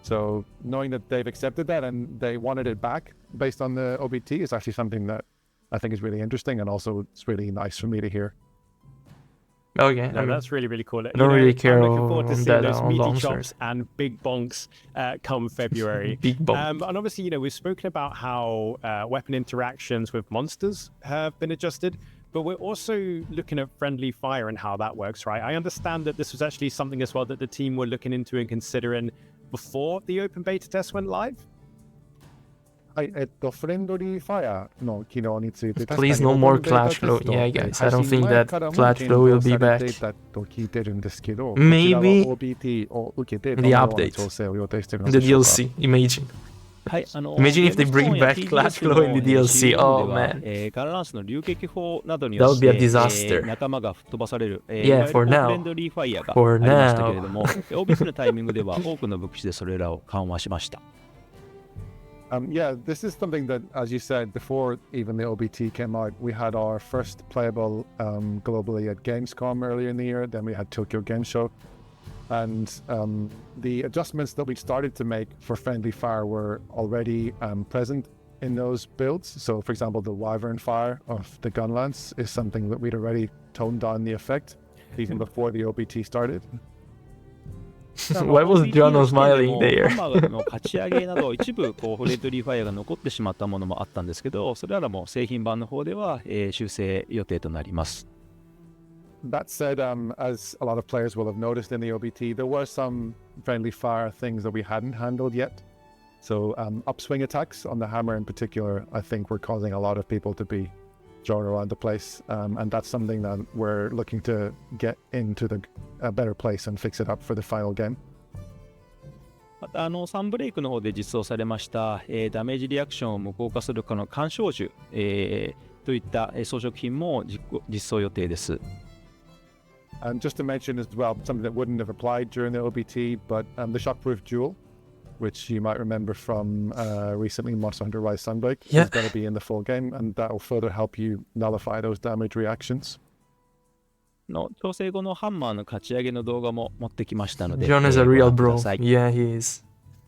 So knowing that they've accepted that and they wanted it back based on the OBT is actually something that I think is really interesting, and also it's really nice for me to hear. Okay, No, that's really, really cool. I don't really care I'm looking forward to on seeing that those on meaty longsword. chops and big bonks come February. Big bomb. And obviously, we've spoken about how weapon interactions with monsters have been adjusted, but we're also looking at friendly fire and how that works, right? I understand that this was actually something as well that the team were looking into and considering before the open beta test went live. はい、フレンドリーファイアの機能について、 Please no more Clash Flow. Yeah, guys, I don't think that Clash Flow will be back. Maybe the the update, the DLC. Imagine. はい、Imagine if they bring back Clash Flow in the DLC. Oh man. ガンランスの流撃砲などに That よ would っ be a て、disaster. 仲間が吹っ飛ばされる、Yeah, for フ now. レンドリーファイヤーが For ありましたけれ now. ども、OBT のタイミングでは多くの武器でそれらを緩和しました。Yeah, this is something that, as you said, before even the OBT came out, we had our first playable globally at Gamescom earlier in the year. Then we had Tokyo Game Show. And the adjustments that we started to make for friendly fire were already present in those builds. So, for example, the Wyvern fire of the gun lance is something that we'd already toned down the effect even before the OBT started. Why was John smiling there? ハンマーの勝ち上げなど一部フレンドリーファイアが残ってしまったものもあったんですけど、それらも製品版の方では、修正予定となります。That said, as a lot of players will have noticed in the OBT, there were some friendly fire things that we hadn't handled yet. So upswing attacks on the hammer in particular, I think were causing a lot of people to be drawn around the place. And that's something that we're looking to get into a better place and fix it up for the final game. またサンブレイクの方で実装されました、ダメージリアクションを無効化するこの干渉銃、といった装飾品も実装予定です。And just to mention as well, something that wouldn't have applied during the OBT, but the shockproof jewel, which you might remember from recently Monster Hunter Rise Sunbreak, is going to be in the full game, and that will further help you nullify those damage reactions. の調整後のハンマーの勝ち上げの動画も持ってきましたので、John is a real bro. Yeah, he is.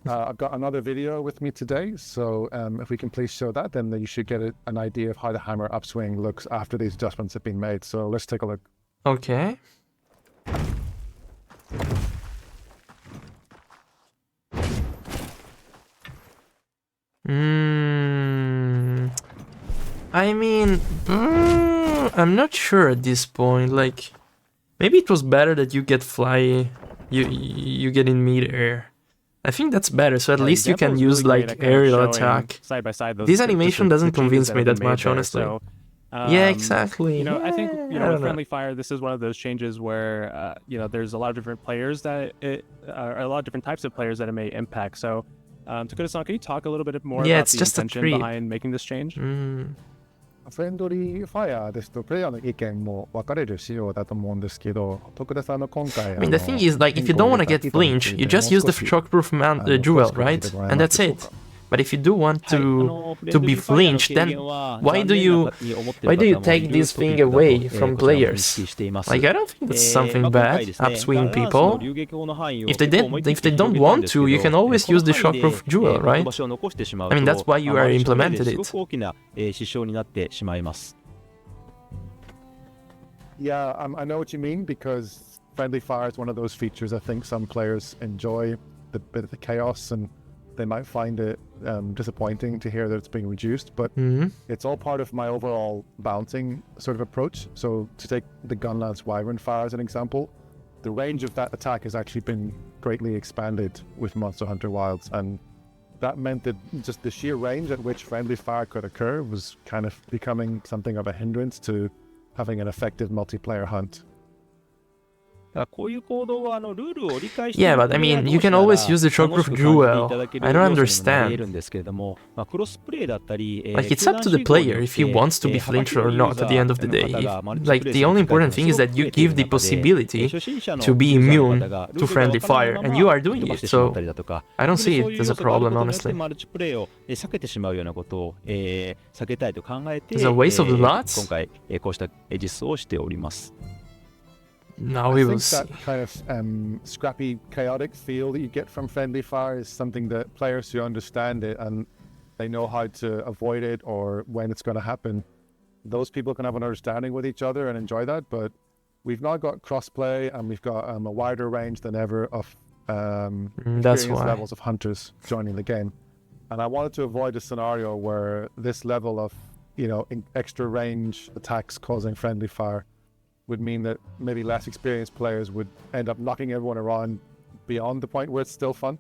I've got another video with me today, so if we can please show that, then you should get an idea of how the hammer upswing looks after these adjustments have been made. So let's take a look. Okay. I mean, I'm not sure at this point. Like, maybe it was better that you get fly, you get in mid-air. I think that's better, so at least you can use like aerial attack. Side by side, this animation doesn't convince me that much, honestly. So, yeah, exactly. You know, I think with friendly know. fire, this is one of those changes where there's a lot of different players that a lot of different types of players that it may impact. So, Takura-san, can you talk a little bit more about it's the just intention behind making this change? フレンドリーファイアですとプレイヤーの意見も分かれる仕様だと思うんですけど、徳田さんの今回 I mean, the thing is, like, if you don't want to get flinch, you just use the shockproof jewel, right? And that's it. But if you do want to be flinched, then why do you take this thing away from players? Like, I don't think that's something bad. Upswing people. If they don't want to, you can always use the shockproof jewel, right? I mean, that's why you are implemented it. Yeah, I know what you mean, because friendly fire is one of those features I think some players enjoy, the bit of the chaos, and they might find it disappointing to hear that it's being reduced, but it's all part of my overall balancing sort of approach. So to take the Gunlance Wyvern Fire as an example, the range of that attack has actually been greatly expanded with Monster Hunter Wilds, and that meant that just the sheer range at which friendly fire could occur was kind of becoming something of a hindrance to having an effective multiplayer hunt. Yeah, but I mean, you can always use the shockproof jewel. I don't understand. Like, it's up to the player if he wants to be flinched or not at the end of the day. Like, the only important thing is that you give the possibility to be immune to friendly fire, and you are doing it, so I don't see it as a problem, honestly. It's a waste of the lots? Now we will see. That kind of scrappy, chaotic feel that you get from friendly fire is something that players who understand it and they know how to avoid it or when it's going to happen, those people can have an understanding with each other and enjoy that. But we've now got crossplay, and we've got a wider range than ever of experience levels of hunters joining the game. And I wanted to avoid a scenario where this level of, extra range attacks causing friendly fire would mean that maybe less experienced players would end up knocking everyone around beyond the point where it's still fun,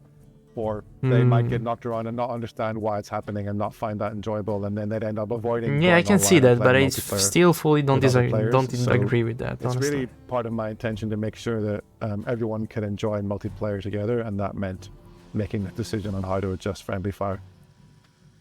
or they might get knocked around and not understand why it's happening and not find that enjoyable, and then they'd end up avoiding. Yeah, I can see that, but I still fully don't agree with that. It's really part of my intention to make sure that everyone can enjoy multiplayer together, and that meant making the decision on how to adjust friendly fire.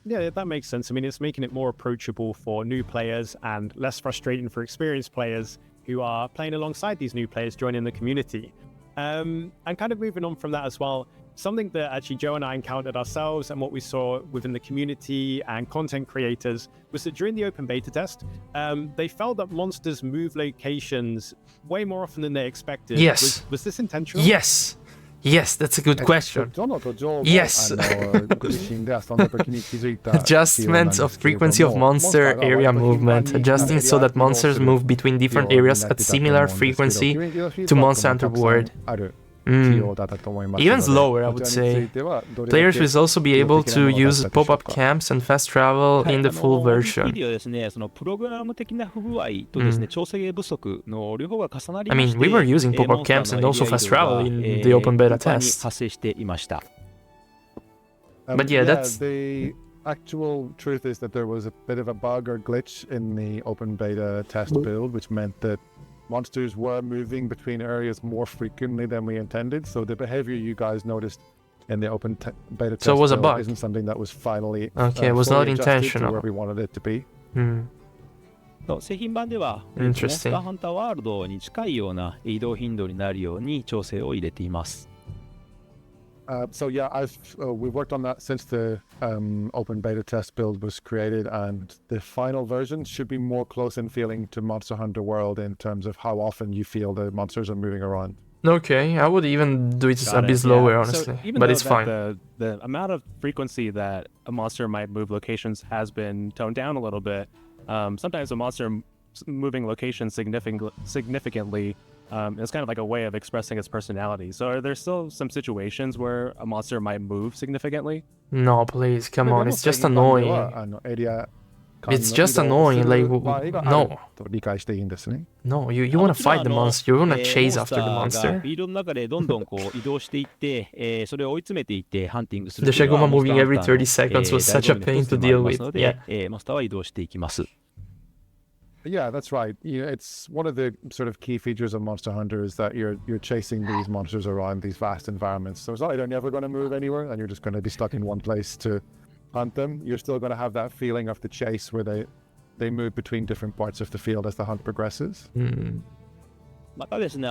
Yeah, that makes sense. I mean, it's making it more approachable for new players and less frustrating for experienced players who are playing alongside these new players joining the community. And kind of moving on from that as well, something that actually Joe and I encountered ourselves and what we saw within the community and content creators was that during the open beta test, they felt that monsters move locations way more often than they expected. Yes. Was this intentional? Yes, that's a good question. Yes. Adjustment of frequency of monster area movement, adjusting so that monsters move between different areas at similar frequency to Monster Hunter World. Even slower, I would say. Players will also be able to use pop-up camps and fast travel in the full version. I mean, we were using pop-up camps and also fast travel in the open beta test. But yeah, that's... The actual truth is that there was a bit of a bug or glitch in the open beta test build, which meant that monsters were moving between areas more frequently than we intended, so the behavior you guys noticed in the open beta test it was a bug. Isn't something that was finally it was not intentional where we wanted it to be. 製品版では、モンスターハンターワールドに近いような移動頻度になるように調整を入れています。So yeah, we've worked on that since the open beta test build was created, and the final version should be more close in feeling to Monster Hunter World in terms of how often you feel the monsters are moving around. Okay, I would even do it a bit slower, honestly, so but it's fine. The amount of frequency that a monster might move locations has been toned down a little bit. Sometimes a monster moving locations significantly it's kind of like a way of expressing its personality. So are there still some situations where a monster might move significantly? No, please, come on, it's just annoying. It's just annoying, like, no. No, you want to fight the monster, you want to chase after the monster. The Shaguma moving every 30 seconds was such a pain to deal with, yeah. Yeah, that's right. It's one of the sort of key features of Monster Hunter is that you're chasing these monsters around these vast environments. So it's not like they're never going to move anywhere and you're just going to be stuck in one place to hunt them. You're still going to have that feeling of the chase where they move between different parts of the field as the hunt progresses. またですね、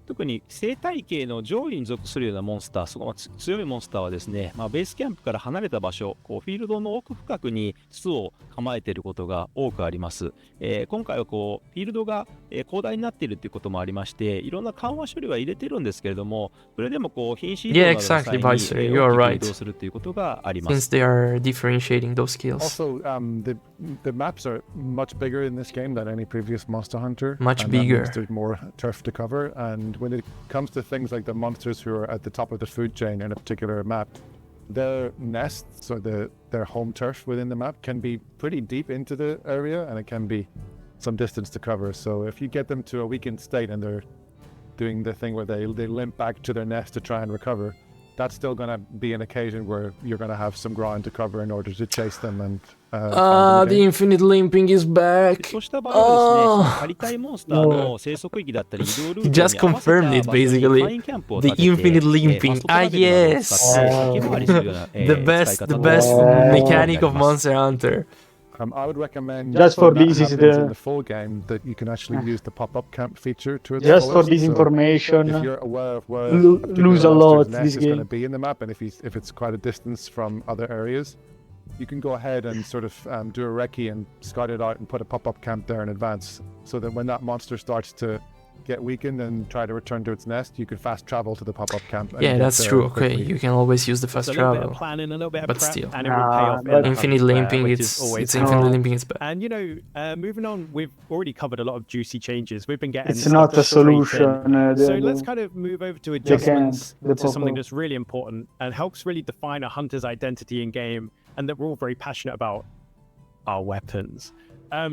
特に生態系の上位に属するようなモンスター、すごく強いモンスターはですね、ベースキャンプから離れた場所、フィールドの奥深くに巣を構えていることが多くあります。今回はフィールドが広大になっているということもありまして、いろんな緩和処理は入れてるんですけれども、それでも品種移動などの際に大きく移動するということがあります。Since they are differentiating those skills. Also, the maps are much bigger in this game than any previous Monster Hunter. Much bigger. There's more turf to cover, and when it comes to things like the monsters who are at the top of the food chain in a particular map, their nests or their home turf within the map can be pretty deep into the area, and it can be some distance to cover. So if you get them to a weakened state and they're doing the thing where they limp back to their nest to try and recover, that's still going to be an occasion where you're going to have some ground to cover in order to chase them and the infinite limping is back. He just confirmed it basically. The infinite limping. Yes. the best mechanic of Monster Hunter. I would recommend just for this is in the full game that you can actually use the pop-up camp feature to its just fullest. For this information. If you're aware of where lose a lot this game is going to be in the map, and if it's quite a distance from other areas, you can go ahead and sort of do a recce and scout it out and put a pop-up camp there in advance, so that when that monster starts to get weakened and try to return to its nest, you can fast travel to the pop-up camp. Yeah, that's true. Okay, you can always use the fast travel. But still, infinite limping, it's infinite limping is bad. And moving on, we've already covered a lot of juicy changes. We've been getting. It's not a solution. So let's kind of move over to adjustments to something that's really important and helps really define a hunter's identity in game, and that we're all very passionate about: our weapons.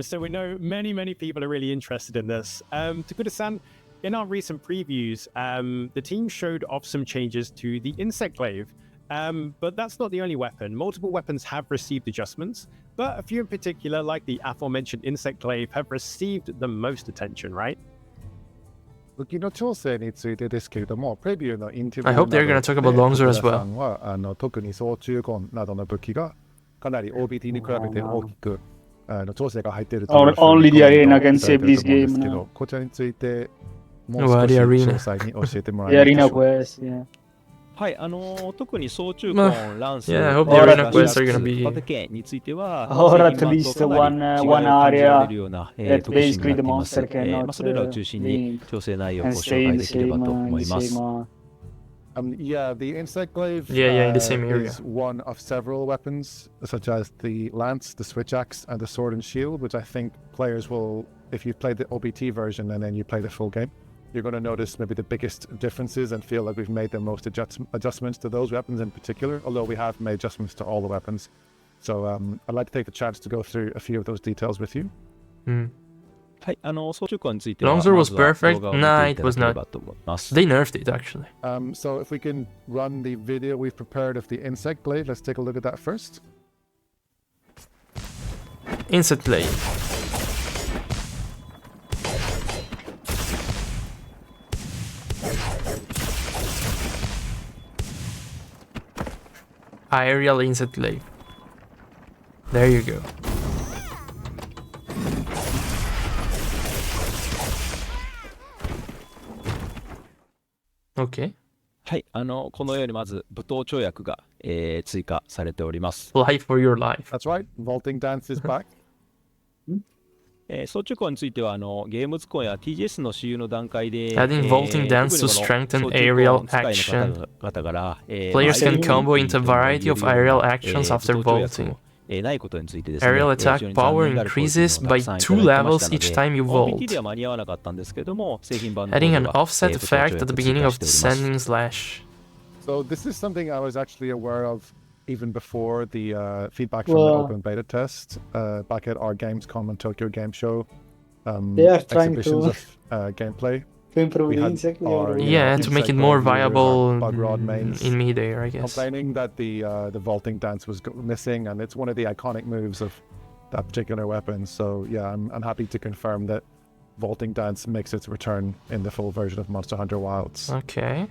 So we know many people are really interested in this. Takura-san, in our recent previews, the team showed off some changes to the insect glaive, but that's not the only weapon. Multiple weapons have received adjustments, but a few in particular, like the aforementioned insect glaive, have received the most attention, right? I hope they're going to talk about Longsword as well. Only the arena can save this game now. こちらについてもう少し詳細に教えてもらえますか。The arena quest, yeah. はい、特に総中根、ランス、 Yeah, I hope the arena quests are gonna be... については、or at least one area that basically the monster cannot それらを中心に調整内容をご紹介できればと思います。Yeah, the insect glaive in the same area. is one of several weapons, such as the lance, the switch axe, and the sword and shield, which I think players will, if you've played the OBT version and then you play the full game, you're going to notice maybe the biggest differences and feel like we've made the most adjustments to those weapons in particular, although we have made adjustments to all the weapons. So I'd like to take the chance to go through a few of those details with you. Longsword was perfect? Nah, it was not. They nerfed it, actually. So if we can run the video we've prepared of the insect blade, let's take a look at that first. Insect blade. Aerial insect blade. There you go. Okay. はい、このようにまず舞踏跳躍が、追加されております。 Life for your life. That's right. Vaulting dance is back. 装置工についてはゲーム図工や TGS の私有の段階で Adding vaulting dance to strengthen aerial action. Players can combo into a variety of aerial actions after vaulting. ないことについてですね、 Aerial attack power increases by 2 levels each time you vault. では間に合わなかったんですけども、製品版の Adding an offset effect at the beginning of descending slash. So this is something I was actually aware of even before the feedback from the open beta test back at our Gamescom and Tokyo Game Show They are trying exhibitions to of gameplay. improve We the had insect. our, Yeah, to make it more viable bug rod mains in midair, I guess. complaining that the vaulting dance was missing, and it's one of the iconic moves of that particular weapon. So yeah, I'm happy to confirm that vaulting dance makes its return in the full version of Monster Hunter Wilds. Okay.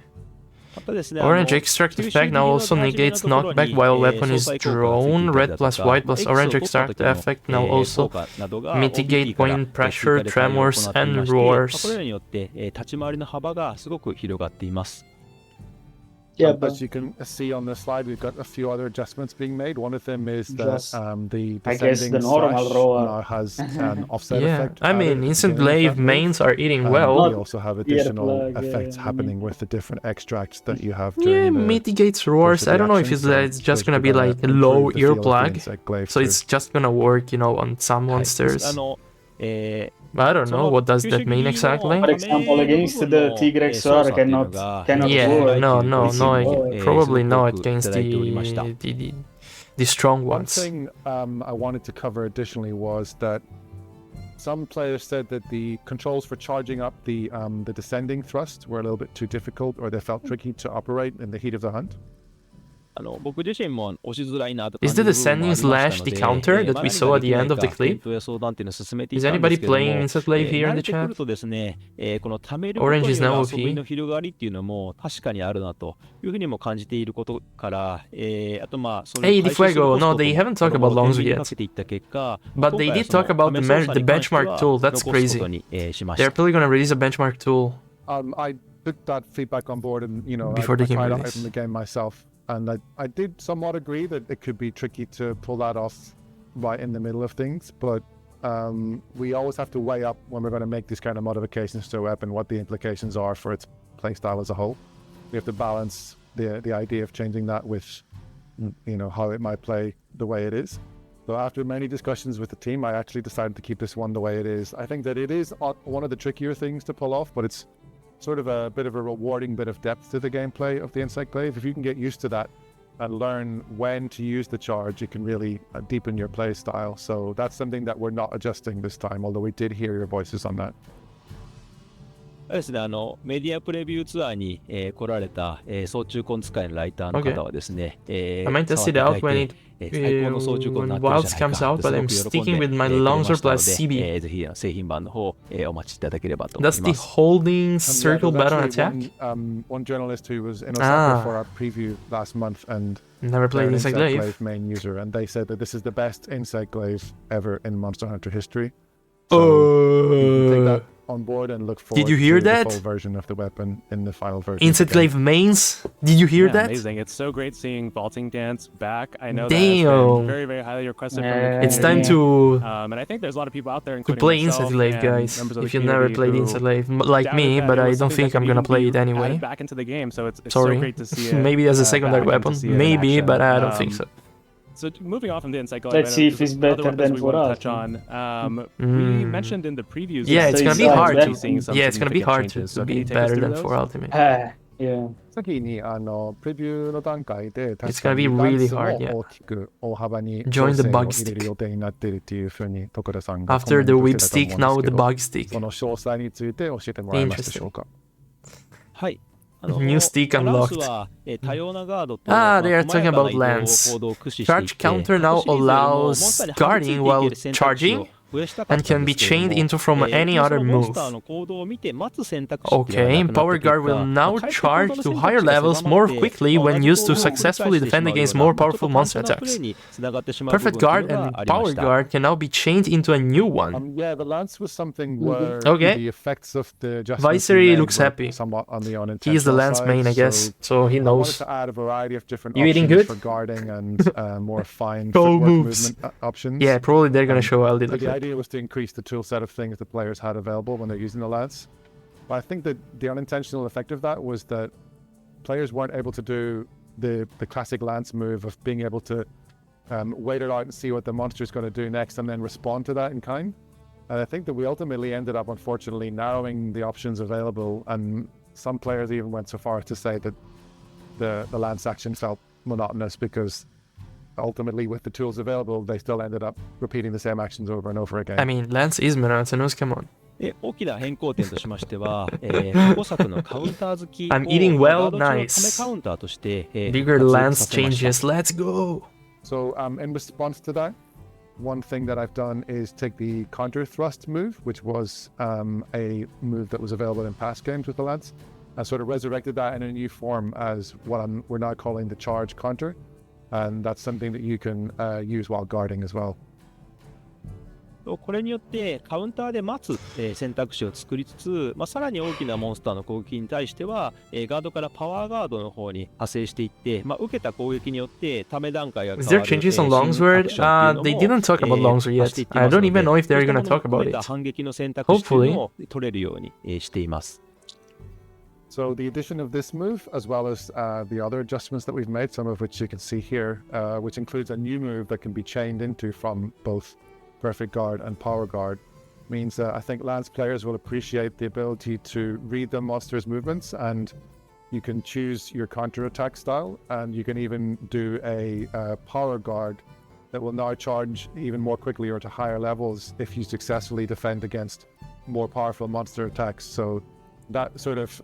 またですね、 Orange extract effect now also negates knockback while weapon is drawn. Red plus white plus orange extract effect now also mitigate point pressure, tremors, and こ roars. れによって立ち回りの幅がすごく広がっています。 Yeah, As you can see on the slide, we've got a few other adjustments being made. One of them is that Just, the I guess descending the normal slash roar. now has an offset Yeah, effect. I mean, added instant during glaive that move. mains are eating We well. also have additional plug, effects yeah, happening with the different extracts that you have Yeah, during the mitigates course roars. of the I don't know if action, it's, so it's just those gonna are be gonna like a low improve the feel of the earplug. insect glaive So too. it's just gonna work, you know, on some はい、 monsters. え I don't know, what does that mean exactly? for example, against the Tigrex Roar cannot Yeah, work. no, Oh, probably not い against ただいておりました the strong One ones. thing I wanted to cover additionally was that some players said that the controls for charging up the descending thrust were a little bit too difficult, or they felt tricky to operate in the heat of the hunt. 僕自身も押しづらいなと Is 感 the じる部分もあり descending まし slash たの the で、 counter that ま we だ saw at the できない end of the か clip? 検討や相談っていうのを進めてい Is たんで anybody すけども、 playing instant glaive here in 慣 the れてく chat? るとですね、この貯めること Orange に is よ now る OP. 遊びの広がりっていうのも確かにあるなというふうにも感じていることから、あとまあそれを Hey, 回収する Difuego, コスト no, と they haven't talked この about longs 天秤に yet. かけていった結果、 But 今 they 回 did は talk その about the, 試操作 the に関して benchmark は tool. That's 残すこと crazy. にしまし They're た。 probably gonna release a benchmark tool. I took that feedback on board, and Before I the game tried out release. in the game myself, and I did somewhat agree that it could be tricky to pull that off right in the middle of things, but we always have to weigh up when we're going to make these kind of modifications to a weapon what the implications are for its playstyle as a whole. We have to balance the idea of changing that with how it might play the way it is. So after many discussions with the team, I actually decided to keep this one the way it is. I think that it is one of the trickier things to pull off, but it's sort of a bit of a rewarding bit of depth to the gameplay of the Insect Glaive. If you can get used to that and learn when to use the charge, it can really deepen your play style. So that's something that we're not adjusting this time, although we did hear your voices on that. ですね、メディアプレビューツアーに、来られた、操縦根使いのライターの方はですね、I might test it out when Wilds comes out, but I'm sticking with my Longsword plus CB. ぜひ製品版の方、お待ちいただければと思い That's ま the す。 holding Yeah, circle there's button actually attack? one journalist who was in Osaka for Ah. our preview last month, and Never they're played an Insect Glaive. main user, and they said that this is the best Insect Glaive ever in Monster Hunter history. So you can take that on board and look forward Did you hear to that? the full version of the weapon in the final version. of the Insect game. Glaive mains? Did you hear Yeah, that? amazing. It's so great seeing vaulting dance back. I know that has Damn. been very, very highly requested from the Yeah, It's community. time to And I think there's a lot of people out there, to including play myself Insect Glaive, and guys. members of the If you've never community played who Insect Glaive, like doubted me, that but it I was don't something think that I'm could gonna even play be it anyway. added back into the game. So it's so Sorry. great to see it. Maybe as a back secondary and to weapon. see it in Maybe, action. but I don't think so. So moving on from the Insect Glaive, Let's see if there's it's other better weapons than we for want to us. touch on. We mentioned in the previews. Yeah, that it's gonna be it's hard better. to. seeing some Yeah, it's gonna be significant hard changes. to So can be you take us better through than those? for Ultimate. Yeah. 先にプレビューの段階で It's gonna be really hard, yeah. 大きく大幅に Join the 調整を bug 入れる stick. 予定になっているというふうに徳田さんが After the コメン whip トして stick, たと思 now うんで the すけど bug stick. その詳細について教えてもらえますでしょうか。はい。 New stick ラン unlocked. スは、多様なガードと、 Ah, they are 細や talking かな about 移動 lance. 行動を駆使していて Charge counter now 各シリーズよりもモン allows スターに張り付い guarding ていけ while る選択肢 charging. を and can be chained into from any other move. Okay, Power Guard will now charge to higher levels more quickly when used to successfully defend against more powerful monster attacks. Perfect Guard and Power Guard can now be chained into a new one. Yeah, the Lance was something where the effects of the Vicery looks happy. Somewhat on the unintentional He's the Lance side, main, I guess, so he I knows. wanted to add a variety of different You eating options good? for guarding and more fine footwork movement options. Yeah, probably they're gonna show LD. The idea was to increase the tool set of things the players had available when they're using the Lance. But I think that the unintentional effect of that was that players weren't able to do the classic Lance move of being able to wait it out and see what the monster is going to do next and then respond to that in kind. And I think that we ultimately ended up, unfortunately, narrowing the options available, and some players even went so far as to say that the Lance action felt monotonous because ultimately with the tools available, they still ended up repeating the same actions over and over again. I mean, Lance is monotonous, come on. 大きな変更点としましては、過去作のカウンター好きを I'm eating well, ガード中の nice. ためカウンターとして、Bigger 活躍 Lance させました changes, let's go! So in response to that, one thing that I've done is take the counter thrust move, which was a move that was available in past games with the Lance. I sort of resurrected that in a new form as what we're now calling the charge counter. And that's something that you can use while guarding as well. これによってカウンターで待つ、選択肢を作りつつ、さらに大きなモンスターの攻撃に対しては、ガードからパワーガードの方に派生していって、受けた攻撃によってため段階が変わる。 Is there changes on Longsword? They didn't talk about Longsword yet. I don't even know if they're gonna talk about it. 反撃の選択肢というのを取れるようにしています。 So the addition of this move, as well as the other adjustments that we've made, some of which you can see here, which includes a new move that can be chained into from both Perfect Guard and Power Guard, means I think Lance players will appreciate the ability to read the monster's movements, and you can choose your counter-attack style, and you can even do a Power Guard that will now charge even more quickly or to higher levels if you successfully defend against more powerful monster attacks. So that sort of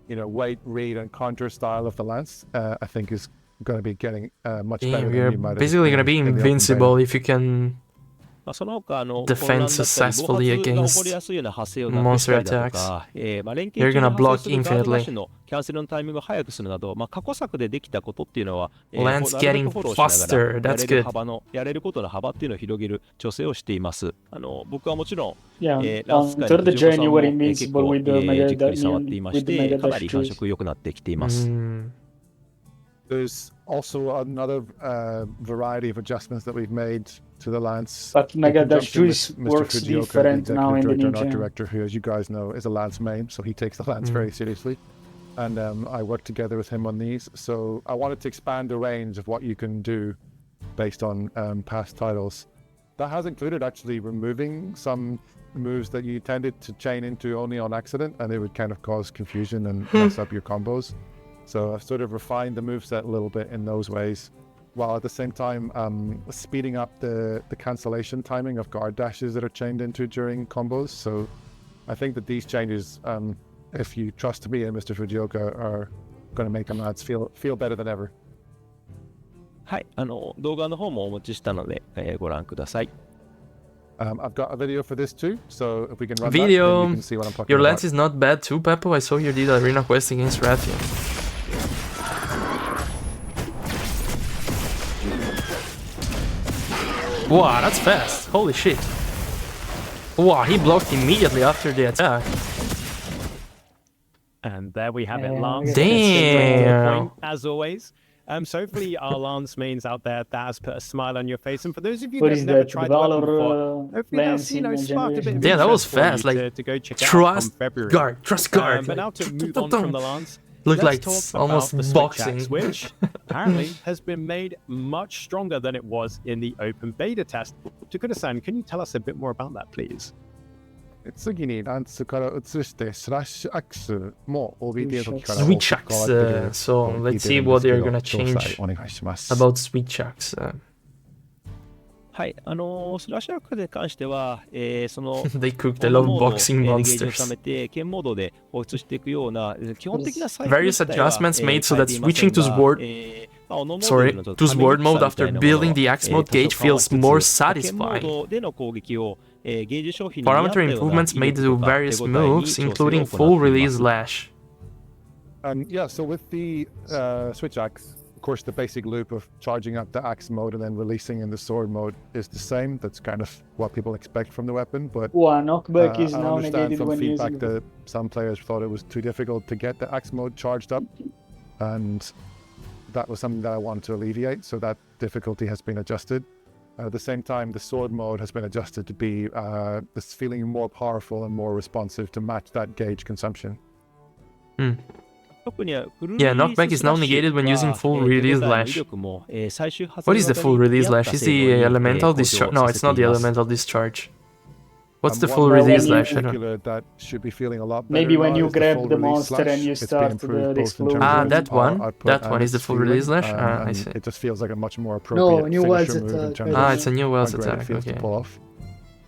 wait, read, and counter style of the Lance, I think is going to be getting much better than you're you might have basically going to be invincible if you can その他 defend successfully against monster attacks. You're gonna block infinitely. キャンセルのタイミングを早くするなど、過去作でできたことっていうのは、Lance getting faster. That's good. やれることの幅っていうのを広げる調整をしています。僕はもちろん、 Yeah, ランス界 through the の藤 journey 岡 were さんも結 invincible 構 with the Mega じっくり触っていまし with the て、 Mega かなり感 Dash 触良くなってきています。There's also another variety of adjustments that we've made to the Lance. But Mega Dash conjunction with Juice works Fujioka, different the now in the executive new director and art gen. director, who, as you guys know, is a Lance main, so he takes the Lance very seriously. And I worked together with him on these. So I wanted to expand the range of what you can do based on past titles. That has included actually removing some moves that you tended to chain into only on accident, and it would kind of cause confusion and mess up your combos. So I've sort of refined the moveset a little bit in those ways, while at the same time speeding up the cancellation timing of guard dashes that are chained into during combos. So I think that these changes, if you trust me and Mr. Fujioka, are going to make the lads feel better than ever. はい、動画の方もお持ちしたので、ご覧ください。I've got a video for this too, so if we can run Video. that, then you can see what I'm talking Your about. Lance is not bad too, Peppo. I saw you did Arena Quest against Rathian. Wow, that's fast. Holy shit. Wow, he blocked immediately after the attack. And there we have it, Lance. Damn. As always. So hopefully our Lance mains out there, that has put a smile on your face. And for those of you that have never tried the weapon before, hopefully that's sparked a bit of yeah, that was interest for you fast. to go check trust out come February. guard, trust guard. But now to move on from the Lance, Looked like let's talk almost about the boxing. Switch Axe, which apparently has been made much stronger than it was in the open beta test. Takura-san, can you tell us a bit more about that, please? 次にランツから移してスラッシュアクスも OBT の時から Switch axe. So let's see what they're gonna change お願いします。 about switch axe. はい、スラッシュアックに関しては、その They cooked a lot of boxing ゲージを monsters. 収めて剣モードで放出していくような基本的なサイ Various adjustments made so that switching to sword sorry, to sword mode after building the axe mode gauge feels more satisfying. Parameter improvements made to various moves, including full release slash. Yeah, so with the switch axe, of course, the basic loop of charging up the axe mode and then releasing in the sword mode is the same. That's kind of what people expect from the weapon. But knockback is I now understand negated from when feedback using that some players thought it was too difficult to get the axe mode charged up, and that was something that I wanted to alleviate. So that difficulty has been adjusted. At the same time, the sword mode has been adjusted to be this feeling more powerful and more responsive to match that gauge consumption. Yeah, knockback is now negated when using full release slash. What is the full release slash? Is the elemental discharge? No, it's not the elemental discharge. What's the full release slash? That should be feeling a lot better. Maybe when now you is the grab full the release monster slash. and you It's been start improved the both in terms explosion. of that one. output That and one is the its full feeling, release slash. I and see. it just feels like a much more appropriate new finisher words move in terms Ah, of it's a new how Wells great it attack. feels to Okay. pull off.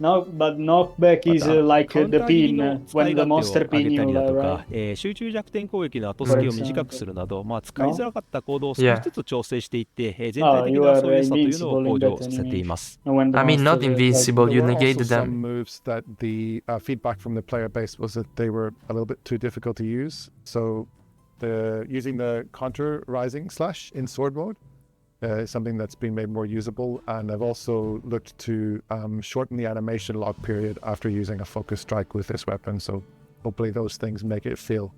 No, but knockback is like the pin when the monster pin you, right? 集中弱点攻撃の後付けを短くするなど、使いづらかったコードを少しずつ調整していって、全体的なそういうさというのを向上させています。 When the I mean, not monster, invincible, There you were negated also some them. moves that the feedback from the player base was that they were a little bit too difficult to use. So using the counter rising slash in sword mode is something that's been made more usable, and I've also looked to shorten the animation lock period after using a focus strike with this weapon, so hopefully those things make it feel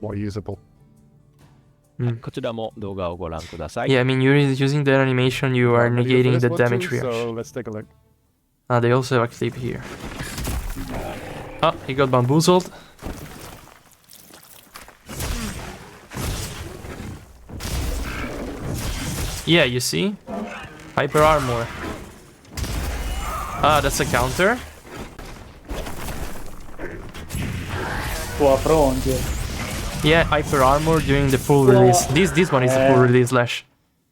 more usable. こちらも動画をご覧ください。 Yeah, I mean, you're using that animation, you are Ready to go for negating this the one damage too? reaction. So let's take a look. Ah, they also have a clip here. Oh, he got bamboozled. Yeah, you see? Hyper armor. Ah, that's a counter. Yeah, hyper armor during the full release. This one is the full release slash.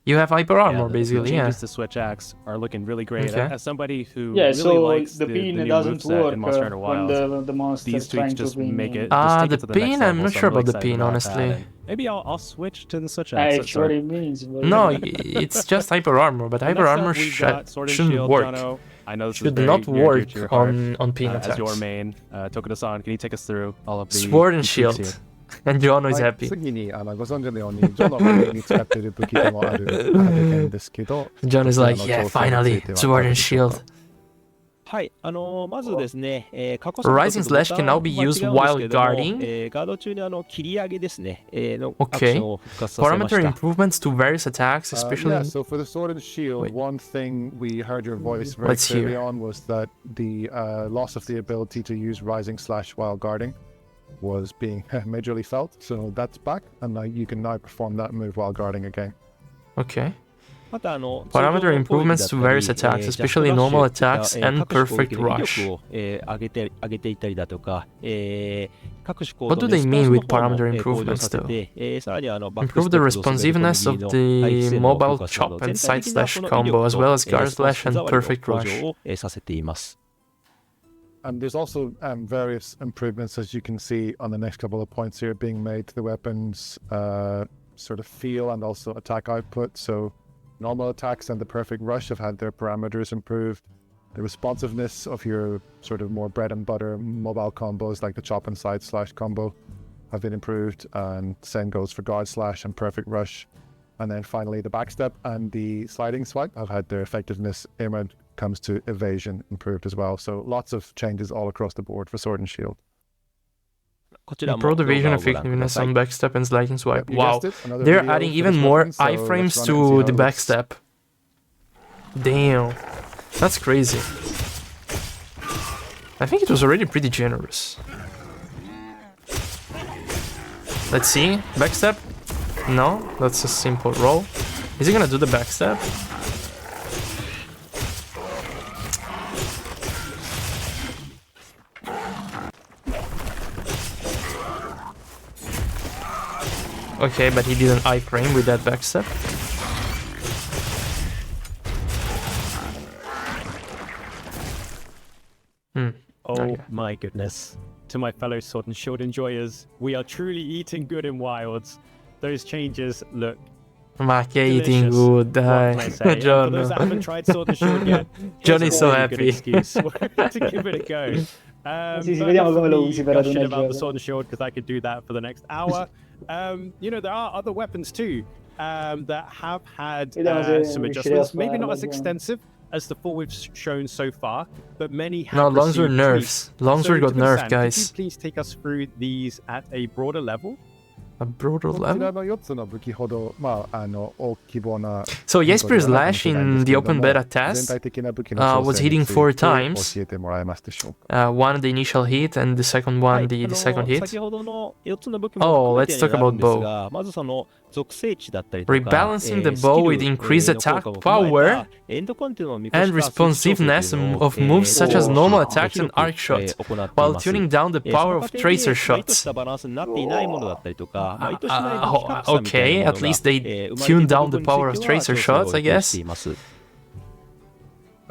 You have hyper armor basically, the yeah. changes to Switch Axe are looking really great. Okay. As somebody who Yeah, really so likes the the pin new doesn't moveset work in Monster Hunter when Wilds, the monster these is trying tweaks to just win. make it Ah, just take the it to the next pin, level. I'm not so sure really about the excited pin, about honestly. that. And maybe I'll switch to the Switch Axe. That's what it means. No, it's just hyper armor, but hyper armor shouldn't work. I know this Should is very not near and dear work to your heart. on pin attacks. As your main, Tokuda-san, can you take us through all of the Sword and tweaks shield. here? And Jono is happy. 次にご存知のようにジョノがメインに使っている武器でもある盾剣ですけど John is like, yeah, finally, sword and shield. はい、まずですね、 Rising slash can now be used while guarding. ガード中に切り上げですね、の Okay. アクションを復活させまし Parameter た。 improvements to various attacks, especially. Yeah, so for the sword and shield, Wait. one thing we heard your voice very Let's clearly hear. on was that the loss of the ability to use rising slash while guarding was being majorly felt. So that's back, and now you can now perform that move while guarding again. Okay. また Parameter improvements to various attacks, especially normal attacks and perfect rush. What do they mean with parameter improvements though? Improve the responsiveness of the mobile chop and side slash combo, as well as guard slash and perfect rush. And there's also various improvements, as you can see on the next couple of points here, being made to the weapon's sort of feel and also attack output. So normal attacks and the perfect rush have had their parameters improved. The responsiveness of your sort of more bread and butter mobile combos like the chop and side slash combo have been improved, and same goes for guard slash and perfect rush. And then finally the backstep and the sliding swipe have had their effectiveness when it comes to evasion improved as well. So lots of changes all across the board for sword and shield. Improved evasion effectiveness on backstep and sliding swipe. You Wow, guessed it, another they're video adding for even this more weapon, so iframes let's run it and see to how the it looks. backstep. Damn, that's crazy. I think it was already pretty generous. Let's see, backstep? No, that's a simple roll. Is he gonna do the backstep? Okay, but he didn't iframe with that backstep. Oh Okay. my goodness. To my fellow Sword and Shield enjoyers, we are truly eating good in Wilds. Those changes look Ma che eating good, dai. What can I say? Yeah, for those that haven't tried Sword and Shield yet, Johnny's so a good happy. excuse to give it a go. Sì, But vediamo enough come of lo me usi per ad gushing una about the gioca. Sword and Shield because I could do that for the next hour. You know, there are other weapons too that have had some adjustments, maybe not as extensive as the 4 we've shown so far, but many have No, longsword received nerfs. tweaks. Longsword got nerfed, Could guys. you please take us through these at a broader level? A brutal こちら level? の4つの武器ほど、大規模な So 変更で Jesper's はないかも Lash しれないんで in す the けれども、 open beta 全 test 体的な武器の調 was 整に hitting つい 4て times. 教えてもらえますでしょうか。 One the initial hit and the second one the second hit. 先ほどの4つの武器も Oh, 含めて let's talk になるんです about が、まずその属性値だったりとか、 Rebalancing the bow with increased attack power and responsiveness of moves such as normal attacks and arc shots, while tuning down the power of tracer shots. Okay, at least they tuned down the power of tracer shots, I guess.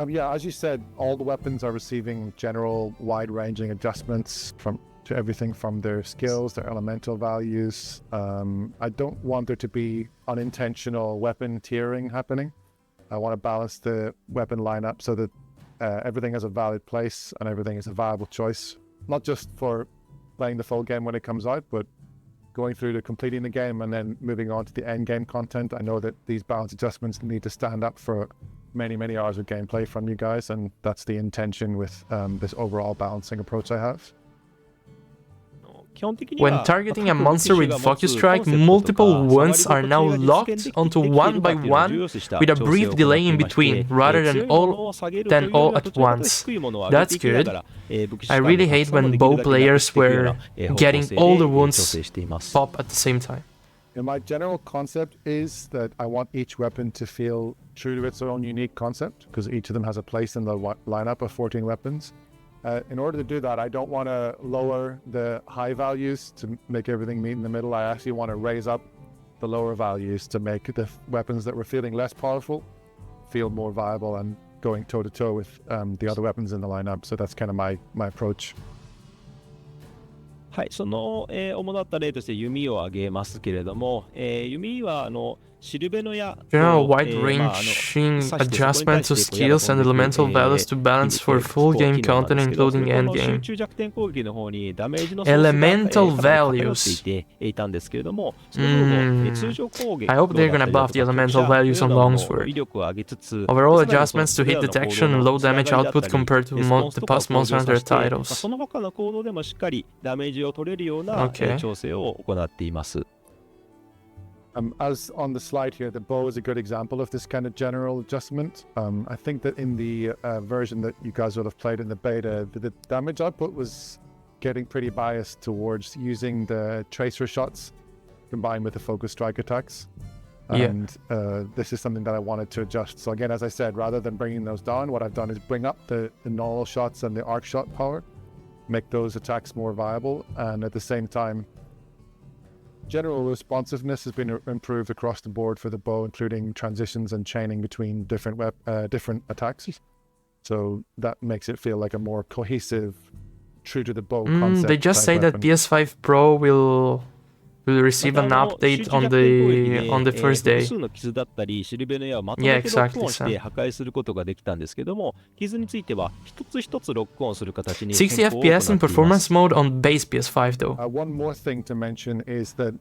Yeah, as you said, all the weapons are receiving general wide-ranging adjustments to everything from their skills, their elemental values. I don't want there to be unintentional weapon tiering happening. I want to balance the weapon lineup so that everything has a valid place and everything is a viable choice. Not just for playing the full game when it comes out, but going through to completing the game and then moving on to the end game content. I know that these balance adjustments need to stand up for many hours of gameplay from you guys, and that's the intention with this overall balancing approach I have. When targeting a monster with Focus Strike, multiple wounds are now locked onto one by one with a brief delay in between, rather than all at once. That's good. I really hate when bow players were getting all the wounds pop at the same time. And my general concept is that I want each weapon to feel true to its own unique concept, because each of them has a place in the lineup of 14 weapons. In order to do that, I don't want to lower the high values to make everything meet in the middle. I actually want to raise up the lower values to make the weapons that were feeling less powerful feel more viable and going toe-to-toe with the other weapons in the lineup. So that's kind of my approach. はい、その、主だった例として弓を挙げますけれども、弓はシルベノや General wide-ranging adjustments to skills and elemental values to balance for full game content, including endgame. Elemental values. I hope they're gonna buff the elemental values on Longsword. Overall adjustments to hit detection and low damage output compared to the past Monster Hunter titles. その他の行動でもしっかりダメージを取れるような、調整を行っています。As on the slide here, the bow is a good example of this kind of general adjustment. I think that in the version that you guys will have played in the beta, the damage output was getting pretty biased towards using the tracer shots combined with the focus strike attacks. And this is something that I wanted to adjust. So again, as I said, rather than bringing those down, what I've done is bring up the normal shots and the arc shot power, make those attacks more viable, and at the same time, general responsiveness has been improved across the board for the bow, including transitions and chaining between different attacks. So that makes it feel like a more cohesive, true to the bow concept. They just say that PS5 Pro will receive an update on the first day. Yeah, exactly. 60 FPS in performance mode on base PS5 though. One more thing to mention is that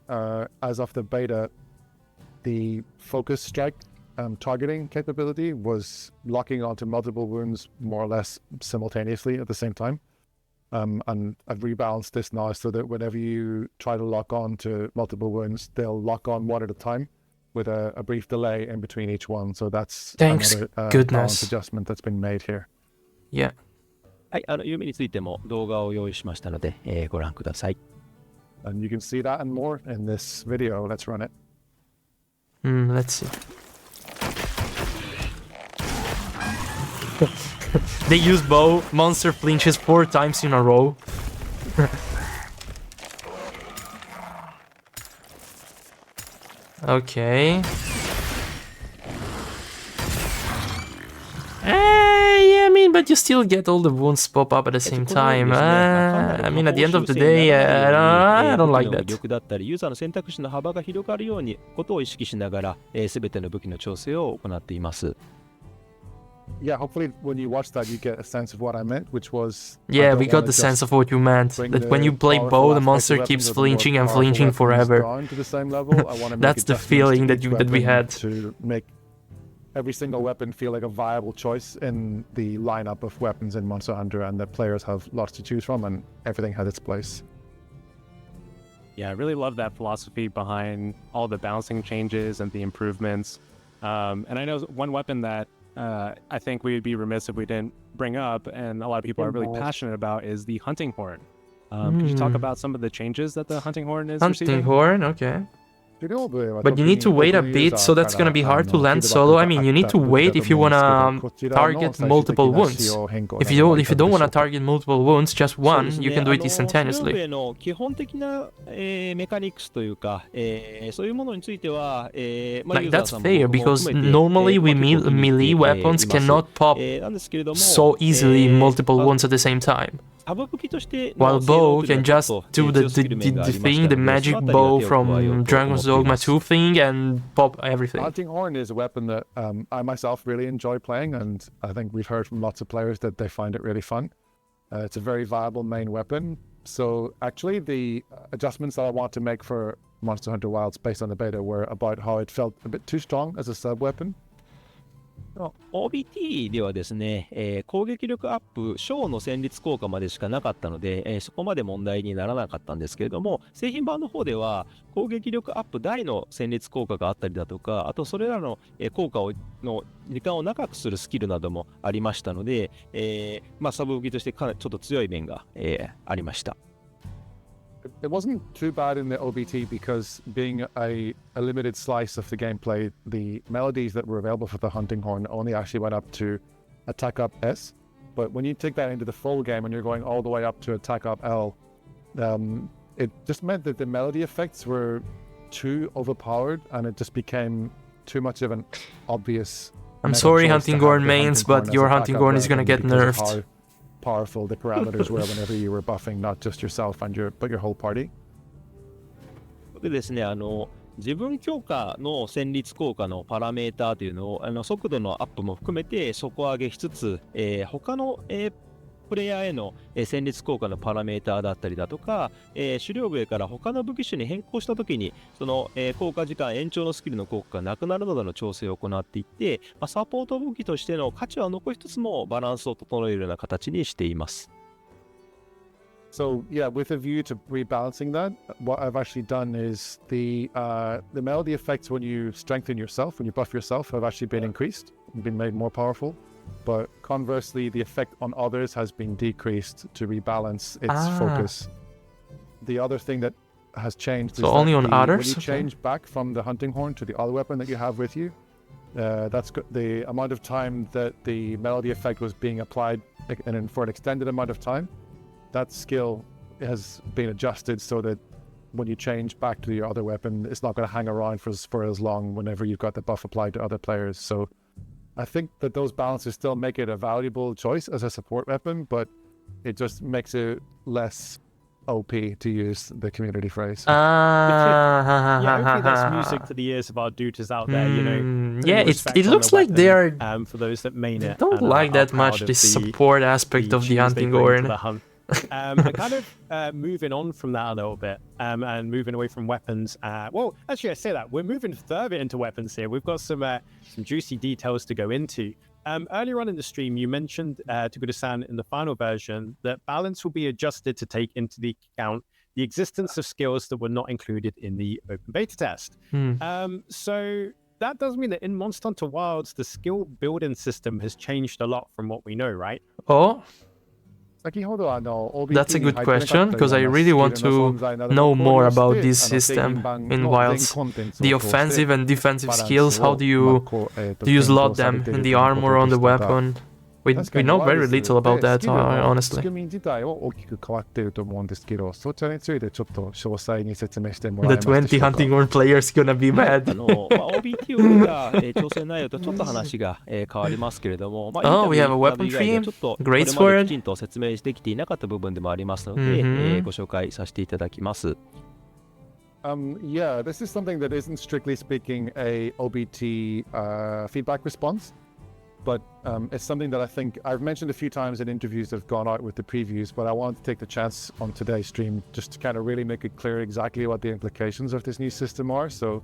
as of the beta, the focus strike targeting capability was locking onto multiple wounds more or less simultaneously at the same time. And I've rebalanced this now so that whenever you try to lock on to multiple wounds, they'll lock on one at a time with a brief delay in between each one. So that's another balance adjustment that's been made here. Yeah. はい、弓についても動画を用意しましたので、ご覧ください。And you can see that and more in this video. Let's run it. Let's see. They use bow, monster flinches 4 times in a row. Okay. Yeah, I mean, but you still get all the wounds pop up at the same time. I mean, at the end of the day, I don't like that. 力だったりユーザーの選択肢の幅が広がるようにことを意識しながら、全ての武器の調整を行っています。Yeah, hopefully when you watch that, you get a sense of what I meant, which was... Yeah, we got the sense of what you meant. That when you play bow, the monster keeps flinching and flinching forever. That's the feeling that we had. To make every single weapon feel like a viable choice in the lineup of weapons in Monster Hunter, and the players have lots to choose from, and everything has its place. Yeah, I really love that philosophy behind all the balancing changes and the improvements. And I know one weapon that I think we'd be remiss if we didn't bring up, and a lot of people are really passionate about, is the hunting horn. Could you talk about some of the changes that the hunting horn is receiving? Hunting horn, okay. But you need to wait a bit, so that's gonna be hard to land solo. I mean, you need to wait if you wanna target multiple wounds. If you don't wanna target multiple wounds, just one, you can do it instantaneously. Like, that's fair, because normally we melee weapons cannot pop so easily multiple wounds at the same time. While bow can just do the thing, the magic bow from Dragon's Dogma 2 thing, and pop everything. Hunting Horn is a weapon that I myself really enjoy playing, and I think we've heard from lots of players that they find it really fun. It's a very viable main weapon. So actually the adjustments that I want to make for Monster Hunter Wilds based on the beta were about how it felt a bit too strong as a sub-weapon. OBT ではですね、攻撃力アップ小の戦慄効果までしかなかったので、そこまで問題にならなかったんですけれども、製品版の方では攻撃力アップ大の戦慄効果があったりだとか、あとそれらの効果の時間を長くするスキルなどもありましたので、サブ武器としてかなりちょっと強い面が、ありました。It wasn't too bad in the OBT because being a limited slice of the gameplay, the melodies that were available for the Hunting Horn only actually went up to Attack Up S. But when you take that into the full game and you're going all the way up to Attack Up L, it just meant that the melody effects were too overpowered and it just became too much of an obvious... I'm sorry, Hunting Horn mains, but your Hunting Horn is gonna get nerfed. Powerful the parameters were whenever you were buffing not just yourself but your whole party. でですね、自分強化の戦慄効果のパラメーターというのを速度のアップも含めて底上げしつつ、他の、プレイヤーへの戦慄効果のパラメーターだったりだとか、狩猟笛から他の武器種に変更したときにその、効果時間延長のスキルの効果がなくなるなどの調整を行っていって、サポート武器としての価値は残しつつもバランスを整えるような形にしています。So yeah, with a view to rebalancing that, what I've actually done is the melody effects when you strengthen yourself, when you buff yourself, have actually been increased, been made more powerful. But conversely, the effect on others has been decreased to rebalance its focus. The other thing that has changed is only on others? When you change back from the Hunting Horn to the other weapon that you have with you, that's the amount of time that the melody effect was being applied and for an extended amount of time. That skill has been adjusted so that when you change back to your other weapon, it's not going to hang around for as long whenever you've got the buff applied to other players. So I think that those balances still make it a valuable choice as a support weapon, but it just makes it less OP, to use the community phrase. Yeah, hopefully that's music to the ears of our duders out there, you know. Yeah, it looks like they are... for those that main it. Don't like that much this support aspect of the Hunting Horn. Kind of moving on from that a little bit and moving away from weapons. Well, actually, I say that we're moving further into weapons here. We've got some juicy details to go into. Earlier on in the stream, you mentioned to Guda-san in the final version that balance will be adjusted to take into the account the existence of skills that were not included in the open beta test. So that does mean that in Monster Hunter Wilds, the skill building system has changed a lot from what we know, right? Oh. That's a good question, because I really want to know more about this system in Wilds. The offensive and defensive skills, how do you slot them in the armor on the weapon? We know very little about that, honestly. 仕組み自体を大きく変わっていると思うんですけど、そちらについてちょっと詳細に説明してもらえ The ますでしょうか。 20 hunting horn players gonna be はい、mad. OBTO が、挑戦内容とちょっと話が、変わりますけれども、Oh, we have a weapon インタビュー以外で tree, ちょっと great これまで sword. きちんと説明できていなかった部分でもありますので、ご紹介させていただきます。Yeah, this is something that isn't strictly speaking a OBT feedback response, but it's something that I think I've mentioned a few times in interviews that have gone out with the previews, but I wanted to take the chance on today's stream just to kind of really make it clear exactly what the implications of this new system are. So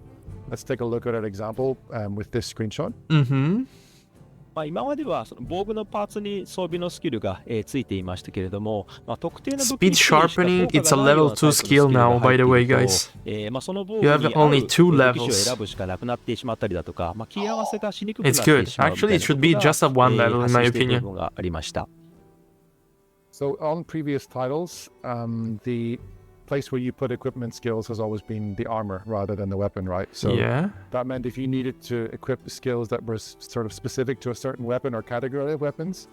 let's take a look at an example with this screenshot. 今まではその防具のパーツに装備のスキルが、ついていましたけれども、特定の武器 Speed sharpening, it's a level 2 skill now, by the way, guys. その防具 You に have 合う only 2武器種を levels. 選ぶしかなくなってしまったりだとか、切り合わせがしにくくなっ It's て good. しまうみたい Actually, な it こ should と be が、just at one level, in 発 my 生している opinion. 部分がありました。So on previous titles, the place where you put equipment skills has always been the armor rather than the weapon, right? So Yeah. that meant if you needed to equip skills that were sort of specific to a certain weapon or category of weapons,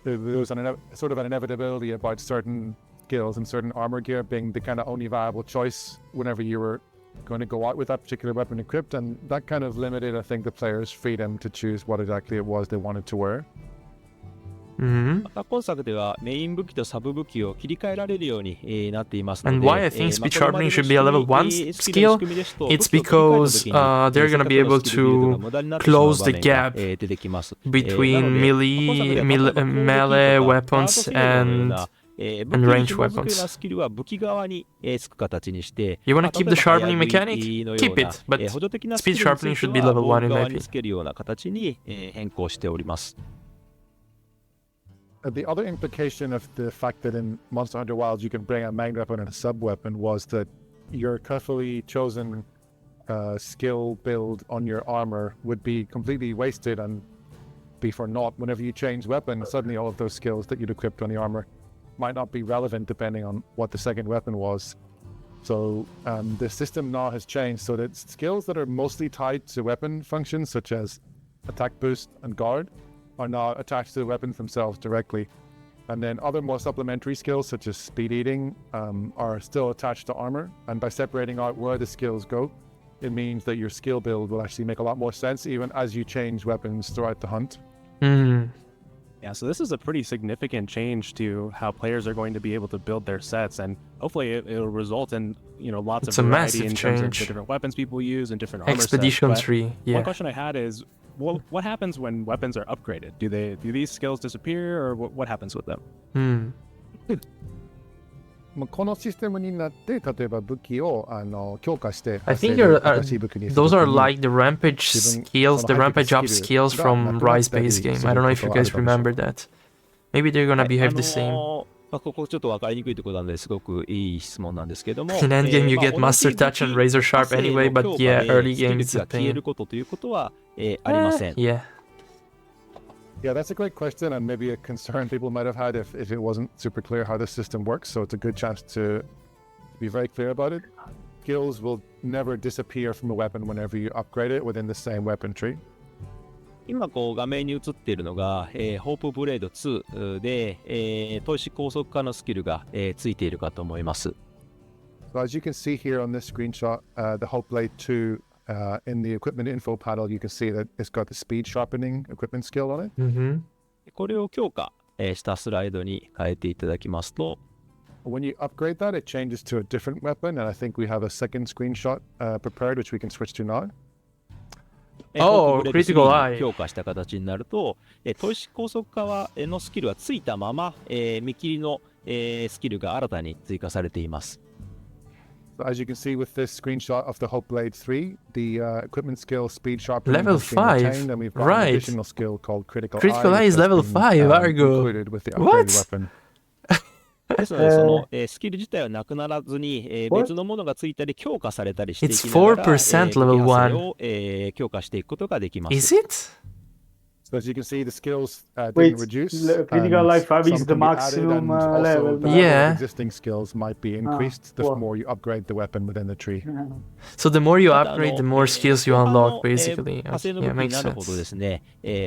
there was sort of an inevitability about certain skills and certain armor gear being the kind of only viable choice whenever you were going to go out with that particular weapon equipped, and that kind of limited, I think, the players' freedom to choose what exactly it was they wanted to wear. 今作ではメイン武器とサブ武器を切り替えられるようになっていますの And で、 why I think speed sharpening should be a level 1 skill, it's because they're gonna be able to close the gap between melee weapons and range weapons. スキルは武器側につく形にして、 You wanna keep the sharpening mechanic? のような Keep it, but 補助的な speed スキルについ sharpening て should be は level 1 in 防具 my 側に opinion. つけるような形に変更しております。The other implication of the fact that in Monster Hunter Wilds you can bring a main weapon and a sub weapon was that your carefully chosen skill build on your armor would be completely wasted and be for naught. Whenever you change weapon, suddenly all of those skills that you'd equipped on the armor might not be relevant depending on what the second weapon was. So the system now has changed so that skills that are mostly tied to weapon functions such as attack boost and guard are now attached to the weapons themselves directly. And then other more supplementary skills such as speed eating are still attached to armor. And by separating out where the skills go, it means that your skill build will actually make a lot more sense even as you change weapons throughout the hunt. Yeah, so this is a pretty significant change to how players are going to be able to build their sets, and hopefully it'll result in lots It's of a variety massive in terms of the change. different weapons people use and different armor Expedition sets. But 3, yeah. One question I had is, what happens when weapons are upgraded? Do these skills disappear, or what happens with them? このシステムになって例えば武器を強化して I think 新しい武器にする those 時 are に like the rampage skills, the rampage up skills from Rise base game. I don't know if you guys remember that. Maybe they're gonna behave the same. ここちょっと分かりにくいところなんですごくいい質問なんですけども、 In endgame you get Master Touch and Razor Sharp anyway, but yeah, early game it's a 消え pain. ることということは、ありません。 Yeah. Yeah, that's a great question and maybe a concern people might have had if it wasn't super clear how the system works. So it's a good chance to be very clear about it. Skills will never disappear from a weapon whenever you upgrade it within the same weapon tree. 今画面に映っているのが、ホープブレード2で、砥石高速化のスキルが、ついているかと思います。So as you can see here on this screenshot, the Hope Blade 2 in the equipment info panel, you can see that it's got the speed sharpening equipment skill on it. これを強化、したスライドに変えていただきますと、 When you upgrade that, it changes to a different weapon, and I think we have a second screenshot prepared, which we can switch to now. Oh, critical eye. 強化した形になると、砥石高速化のスキルはついたまま、見切りの、スキルが新たに追加されています。So as you can see with this screenshot of the Hope Blade 3, the equipment skill speed sharpening Level has been 5, retained, and we've got right. an additional skill called critical Critical eye, eye is which has level been, 5, Argo. included with the upgraded What? weapon. ですので、その、スキル自体はなくならずに、別のものがついたり強化されたりしていきながら、 It's 4% level 武器派生を、強化していくことができます。Is it? So as you can see, the skills didn't Wait, reduce. critical life 5 some is the can be added, maximum and also level. the level Yeah. of existing skills might be increased the wow. more you upgrade the weapon within the tree. So the more you ただ upgrade, the more skills you 後半 unlock, の basically. 派生の Yeah, 武器に makes なるほどで sense. すね、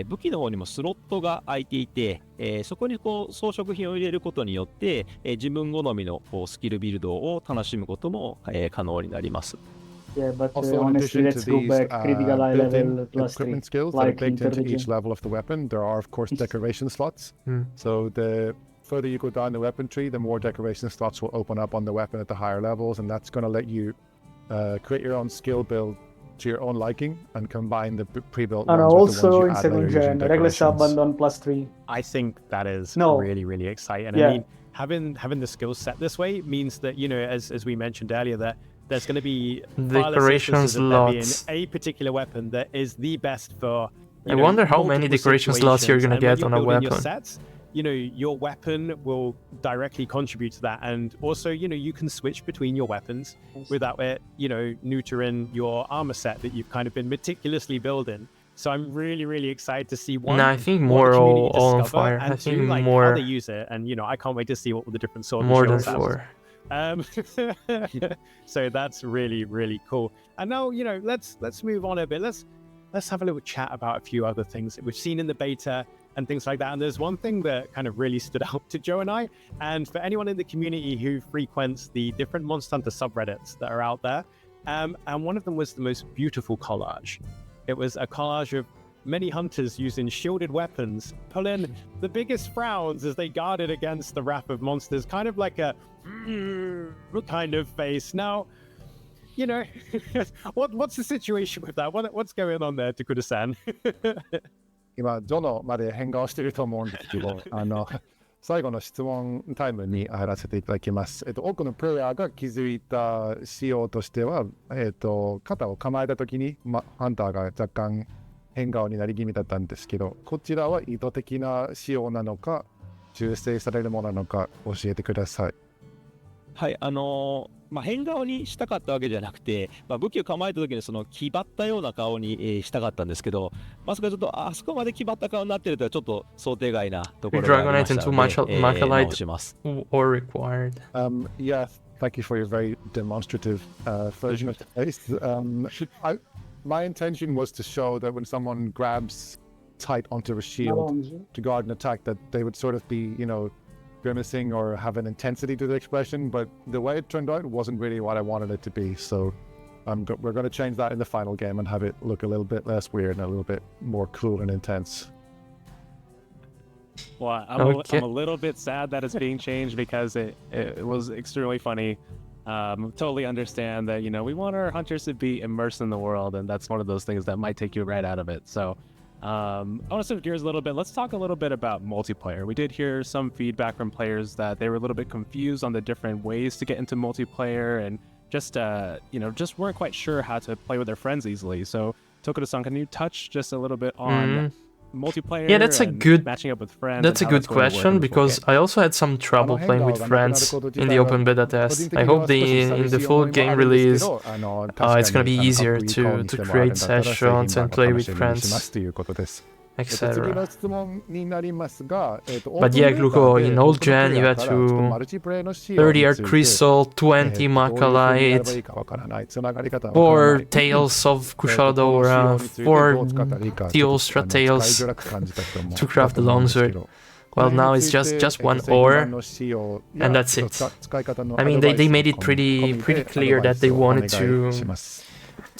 武器の方にもスロットが空いていて、そこにこう装飾品を入れることによって、自分好みのこうスキルビルドを楽しむことも、可能になります。Yeah, but Also, in honestly, addition let's to go these back. Critical eye built-in level plus 3. equipment skills that are Like baked into each intelligence. level of the weapon, there are, of course, decoration slots. Hmm. So the further you go down the weapon tree, the more decoration slots will open up on the weapon at the higher levels, and that's going to let you create your own skill build to your own liking and combine the pre-built And ones with the also ones you in add second later using gen, regular sub decorations. on plus 3. I think that is No. really, really exciting. Yeah. I mean, having the skills set this way means that, you know, as we mentioned earlier, that there's going to be far less Decoration instances of there being slots. a particular weapon that is the best for. I wonder how many decoration slots you're gonna get on a weapon. Your sets, you know, your weapon will directly contribute to that, and also, you know, you can switch between your weapons without it, you know, neutering your armor set that you've kind of been meticulously building. So I'm really, really excited to see one. Nah, I think what more the community all on discover, fire. and I think two, like, how more they use it, and you know, I can't wait to see what the different sword more than shields have. 4. So that's really, really cool. And now, you know, let's move on a bit. Let's have a little chat about a few other things that we've seen in the beta and things like that. And there's one thing that kind of really stood out to Joe and I, and for anyone in the community who frequents the different Monster Hunter subreddits that are out there. And one of them was the most beautiful collage. It was a collage of many hunters using shielded weapons, pulling the biggest frowns as they guarded against the wrath of monsters, kind of like a kind of face. Now, you know, what's the situation with that? What's going on there, Takuda-san? 今、どのまで変顔してると思うんですけど、最後の質問タイムに入らせていただきます。多くのプレイヤーが気づいた仕様としては、肩を構えたときに、ハンターが若干変顔になり気味だったんですけど、こちらは意図的な仕様なのか、修正されるものなのか教えてください。はい、変顔にしたかったわけじゃなくて、武器を構えた時にその気張ったような顔に、したかったんですけど、まさかちょっとあそこまで気張った顔になってるとはちょっと想定外なところがありましたので、直します。Or required. Yeah, thank you for your very demonstrative version of the face. My intention was to show that when someone grabs tight onto a shield to guard an attack, that they would sort of be, you know, grimacing or have an intensity to the expression, but the way it turned out wasn't really what I wanted it to be. So we're going to change that in the final game and have it look a little bit less weird and a little bit more cool and intense. Well, I'm a little bit sad that it's being changed because it was extremely funny. Totally understand that, you know, we want our hunters to be immersed in the world, and that's one of those things that might take you right out of it. So I want to shift gears a little bit. Let's talk a little bit about multiplayer. We did hear some feedback from players that they were a little bit confused on the different ways to get into multiplayer and just, you know, just weren't quite sure how to play with their friends easily. So Tokuda-san, can you touch just a little bit on multiplayer? Yeah, that's a good matching up with friends. That's a good question because I also had some trouble playing with friends in the open beta test. I hope in the full game release it's gonna be easier to create sessions and play with friends, etc. But yeah, Gluko, in old gen you had to 30 Art Crystal, 20 Macalite, 4 Tales of Kushadora, 4 Teostra Tales to craft the longsword. Well, now it's just one ore, and that's it. I mean, they made it pretty clear that they wanted to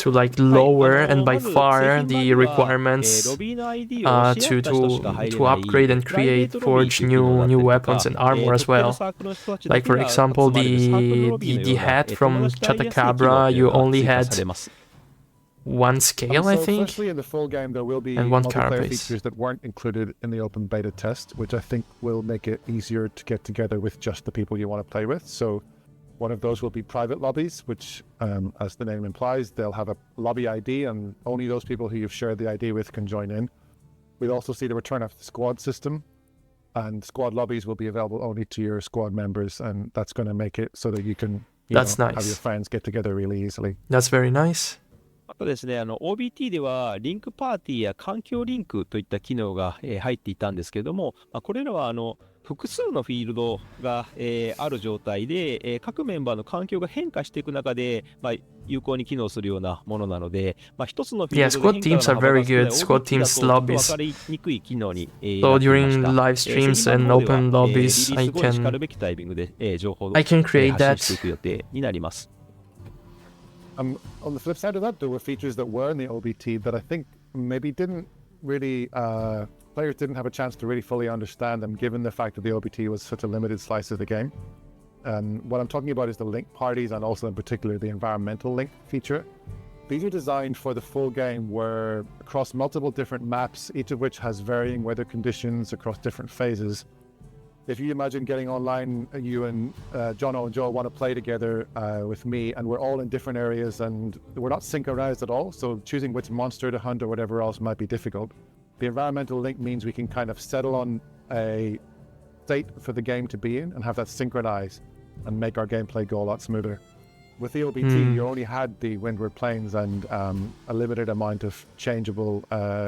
like lower and by far the requirements to upgrade and forge new weapons and armor as well. Like for example, the hat from Chatakabra, you only had one scale, I think, especially in the full game, there will be and one multiplayer carapace features that weren't included in the open beta test, which I think will make it easier to get together with just the people you want to play with. So one of those will be private lobbies, which, as the name implies, they'll have a lobby ID, and only those people who you've shared the ID with can join in. We'll also see the return of the squad system, and squad lobbies will be available only to your squad members, and that's going to make it so that you can have your friends get together really easily. That's very nice. たですね、OBT ではリンクパーティーや環境リンクといった機能が、入っていたんですけれども、これらは複数のフィールドが、ある状態で、各メンバーの環境が変化していく中で、有効に機能するようなものなので、一つのフィー Yeah, ルドで squad 変 teams 化 are の幅 very が少ない good. Squad OBT だ teams とちょっと分 lobbies. かりにくい機能に、So なっていま during した。 live 製 streams 品 and 版の方では、 open リ lobbies, リー I ス後にしかる can べきタイミングで、情報を、 I can create 発信してい that. く予定になります。On the flip side of that, there were features that were in the OBT that I think maybe didn't really, players didn't have a chance to really fully understand them, given the fact that the OBT was such a limited slice of the game. And what I'm talking about is the link parties and also in particular the environmental link feature. These are designed for the full game where across multiple different maps, each of which has varying weather conditions across different phases. If you imagine getting online, you and Jono and Joe want to play together with me, and we're all in different areas and we're not synchronized at all, so choosing which monster to hunt or whatever else might be difficult. The environmental link means we can kind of settle on a state for the game to be in and have that synchronized and make our gameplay go a lot smoother. With the OBT, you only had the windward plains and a limited amount of changeable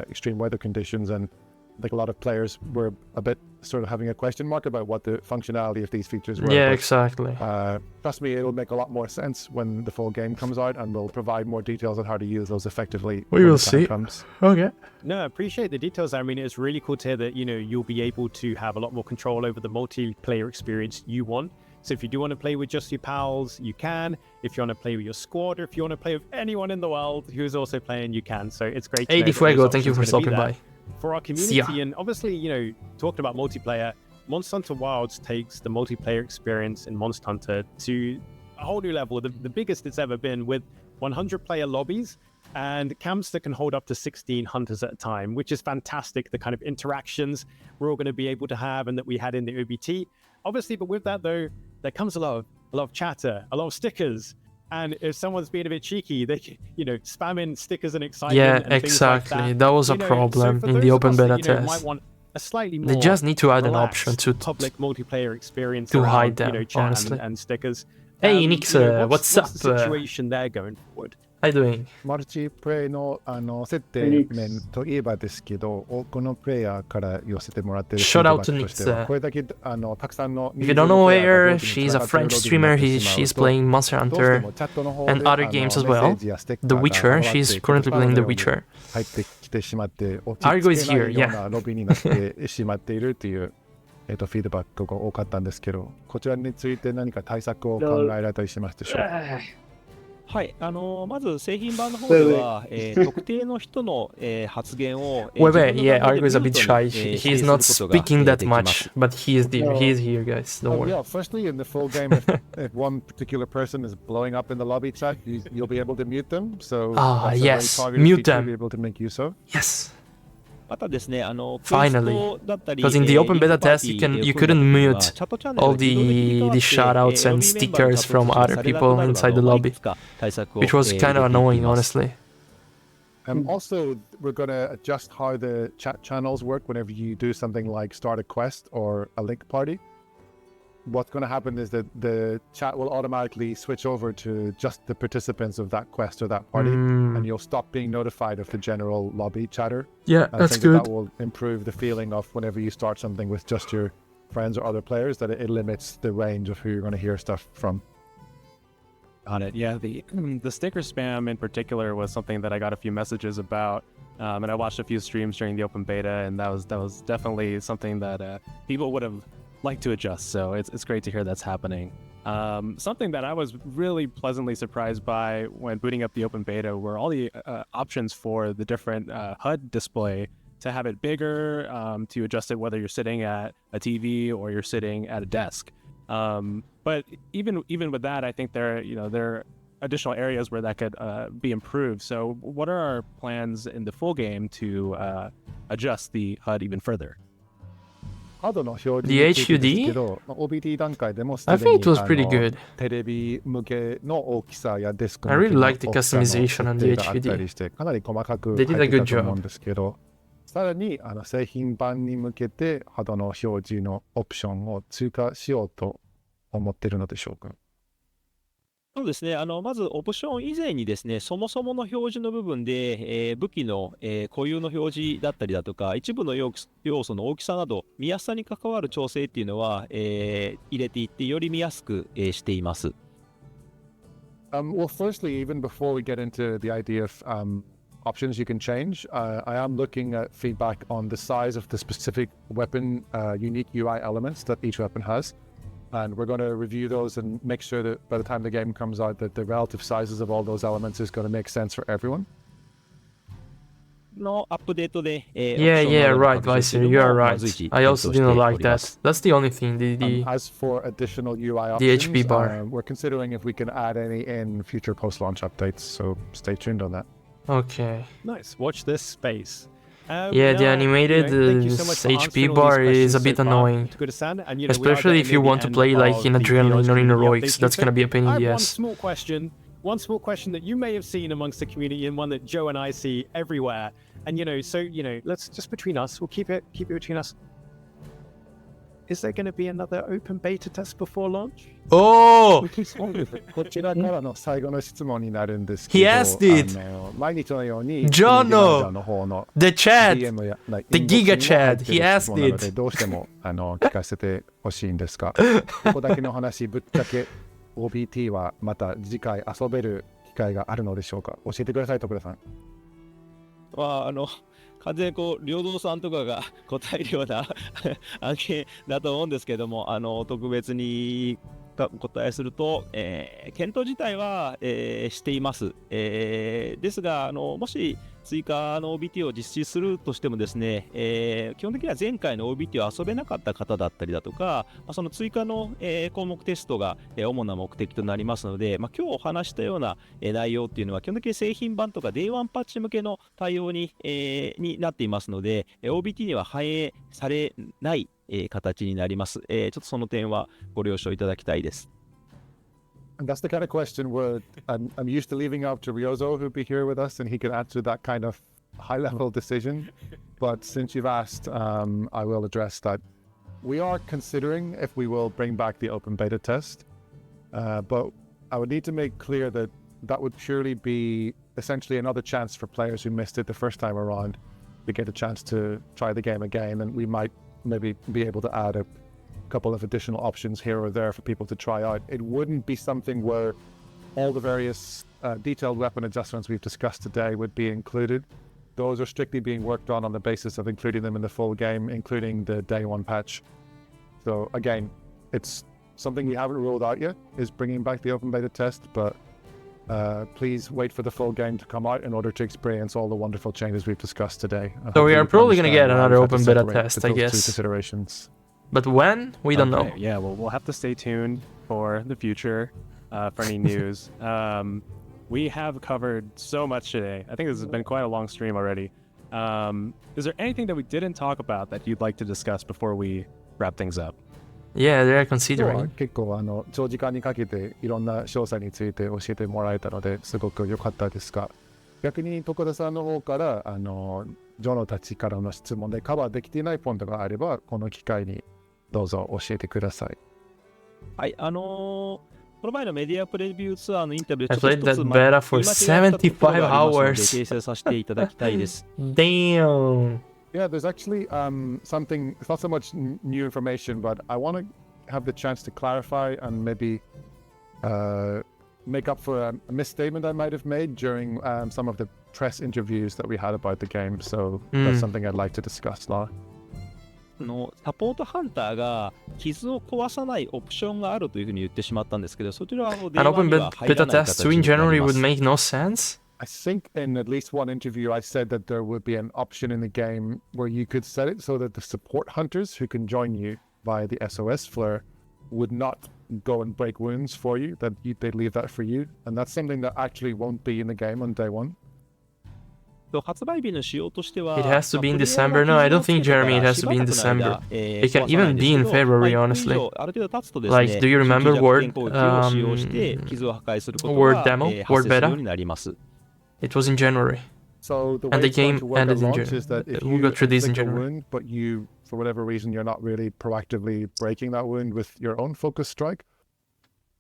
extreme weather conditions, and I think a lot of players were a bit sort of having a question mark about what the functionality of these features were. Yeah, but, exactly. Trust me, it'll make a lot more sense when the full game comes out, and we'll provide more details on how to use those effectively. We when will the time see. comes. Okay. No, I appreciate the details. I mean, it's really cool to hear that, you'll be able to have a lot more control over the multiplayer experience you want. So if you do want to play with just your pals, you can. If you want to play with your squad, or if you want to play with anyone in the world who's also playing, you can. So it's great to know 80 that Fuego, those thank you options for are gonna be stopping there by. for our community. And obviously, talking about multiplayer, Monster Hunter Wilds takes the multiplayer experience in Monster Hunter to a whole new level, the biggest it's ever been, with 100-player lobbies and camps that can hold up to 16 hunters at a time, which is fantastic. The kind of interactions we're all going to be able to have and that we had in the OBT. Obviously, but with that though, there comes a lot of chatter, a lot of stickers. And if someone's being a bit cheeky, they can, spam in stickers and excitement. Yeah, and things exactly. like that. That was a problem so in the open beta that, might test. want a slightly more They just need to add an option relaxed to public multiplayer experience to around, hide them, chat honestly. and stickers. Hey, Nix, what's up? What's the situation there going forward? How you doing? マルチプレイの設定面といえばですけど、多くのプレイヤーから寄せてもらっているフィードバックとしては、これだけたくさんの If you don't know her, she's a French streamer. She's playing Monster Hunter and other games as well. The Witcher. She's currently playing The Witcher. 入ってきてしまって、 Argo is here, ようなロビーになってしまっているというフィードバックが多かったんですけど、こちらについて何か対策を考えられたりしますでしょうか。はい、まず製品版の方では、特定の人の、発言を、Wait, yeah, Argo is a bit shy. He's not speaking that much, but he's here, guys. Don't worry. Yeah, firstly, in the full game, if one particular person is blowing up in the lobby chat, you'll be able to mute them. So yes, that's a very targeted mute feature them. to be able to make use of. Yes. またですね、Finally, because in the open beta test you couldn't mute all the shoutouts and stickers from other people inside the lobby, which was kind of annoying, honestly. Also, we're going to adjust how the chat channels work whenever you do something like start a quest or a link party. What's going to happen is that the chat will automatically switch over to just the participants of that quest or that party, and you'll stop being notified of the general lobby chatter. Yeah, and that's I think good. That will improve the feeling of whenever you start something with just your friends or other players, that it limits the range of who you're going to hear stuff from. On it, yeah. The sticker spam in particular was something that I got a few messages about, and I watched a few streams during the open beta, and that was definitely something that people would have liked to adjust. So it's great to hear that's happening. Something that I was really pleasantly surprised by when booting up the open beta were all the options for the different HUD display, to have it bigger, to adjust it whether you're sitting at a TV or you're sitting at a desk. But even with that, I think there are additional areas where that could be improved. So what are our plans in the full game to adjust the HUD even further? The HUD? I think it was pretty good. I really like the customization on the HUD. They did a good job. さらに製品版に向けてHUDの表示のオプションを追加しようと思っているのでしょうか。そうですね。まずオプション以前にですね、そもそもの表示の部分で、武器の、固有の表示だったりだとか、一部の要素の大きさなど、見やすさに関わる調整っていうのは、入れていって、より見やすく、しています。Well, firstly, even before we get into the idea of options you can change, I am looking at feedback on the size of the specific weapon unique UI elements that each weapon has. And we're going to review those and make sure that by the time the game comes out that the relative sizes of all those elements is going to make sense for everyone. のアップデートで、Yeah, right, Vicer, you are right. I also didn't like that. That's the only thing, as for additional UI the options, HP bar. We're considering if we can add any in future post-launch updates, so stay tuned on that. Okay. Nice. Watch this space. Yeah, the animated HP bar is a bit annoying. Especially if you want to play like in Adrenaline or in Heroics, that's gonna be a pain in the ass. One small question that you may have seen amongst the community and one that Joe and I see everywhere. And let's just between us, we'll keep it between us. Is there going to be another open beta test before launch? Oh! こちらからの最後の質問になるんですけ He ど、asked it! 毎日のように Jono! の方の The chat! DM や The Giga chat! He asked it! どうしても聞かせてほしいんですが、ここだけの話、ぶっちゃけ OBT はまた次回遊べる機会があるのでしょうか？教えてください、徳田さん。完全に領土さんとかが答えるような案件だと思うんですけども、特別にお答えすると、検討自体は、しています。ですが、もし追加の OBT を実施するとしてもですね、基本的には前回の OBT を遊べなかった方だったりだとか、その追加の、項目テストが、主な目的となりますので、今日お話したような、内容っていうのは基本的に製品版とか Day1 パッチ向けの対応になっていますので、OBT には反映されない、形になります。ちょっとその点はご了承いただきたいです。And that's the kind of question where I'm used to leaving out to Ryozo, who'd be here with us, and he can answer that kind of high-level decision. But since you've asked, I will address that. We are considering if we will bring back the open beta test, but I would need to make clear that that would purely be essentially another chance for players who missed it the first time around to get a chance to try the game again, and we might maybe be able to add a couple of additional options here or there for people to try out. It wouldn't be something where all the various detailed weapon adjustments we've discussed today would be included. Those are strictly being worked on the basis of including them in the full game, including the day one patch. So again, it's something we haven't ruled out yet, is bringing back the open beta test, but please wait for the full game to come out in order to experience all the wonderful changes we've discussed today. So we are probably going to get another open beta test, I guess. Considerations. But when? We don't know. Yeah, well, we'll have to stay tuned for the future for any news. We have covered so much today. I think this has been quite a long stream already. Is there anything that we didn't talk about that you'd like to discuss before we wrap things up? Yeah, they're considering. 結構長時間にかけていろんな詳細について教えてもらえたのですごく良かったですが、逆に徳田さんの方からジョノたちからの質問でカバーできていないポイントがあればこの機会にどうぞ教えてください。はい、この前のメディアプレビューツアーのインタビュー I played that beta for 75 hours. 訂正させていただきたいです。Damn. Yeah, there's actually something, it's not so much new information, but I want to have the chance to clarify and maybe make up for a misstatement I might have made during some of the press interviews that we had about the game. So that's something I'd like to discuss now. サポートハンターが傷を壊さないオプションがあるというふうに言ってしまったんですけど、そちらはAn open beta test in January would make no sense. I think in at least one interview I said that there would be an option in the game where you could set it so that the support hunters who can join you via the SOS flare would not go and break wounds for you, that they'd leave that for you. And that's something that actually won't be in the game on day one. 発売日の仕様としては It has to be in December. No, I don't think, Jeremy, it has to be in December. It can even be in February, honestly. Like, do you remember Word demo? Word beta? It was in January. So the and way the game ended in January is that if we got released in January. Wound, but you, for whatever reason, you're not really proactively breaking that wound with your own focus strike,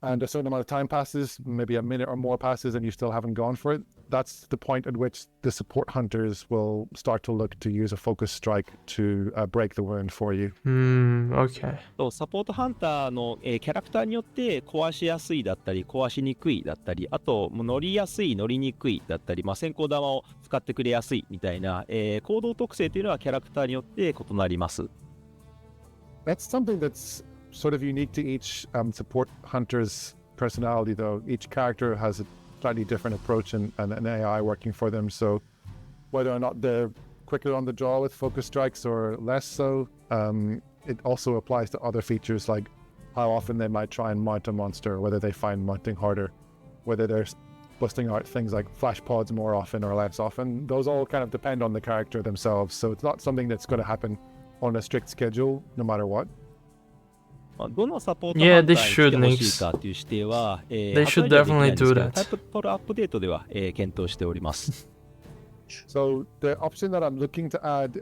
and a certain amount of time passes, maybe a minute or more passes, and you still haven't gone for it, that's the point at which the support hunters will start to look to use a focus strike to break the wound for you. Okay. サポートハンターの、キャラクターによって壊しやすいだったり壊しにくいだったり、あと乗りやすい乗りにくいだったり、先行玉を使ってくれやすいみたいな、行動特性というのはキャラクターによって異なります。That's something that's sort of unique to each support hunter's personality, though. Each character has a slightly different approach and an AI working for them. So whether or not they're quicker on the draw with focus strikes or less so, it also applies to other features like how often they might try and mount a monster, whether they find mounting harder, whether they're busting out things like flash pods more often or less often. Those all kind of depend on the character themselves. So it's not something that's going to happen on a strict schedule, no matter what. どのサポートハンターにしてほしいかという指定は、They should definitely do that. タイプポルアップデートでは、検討しております。So the option that I'm looking to add,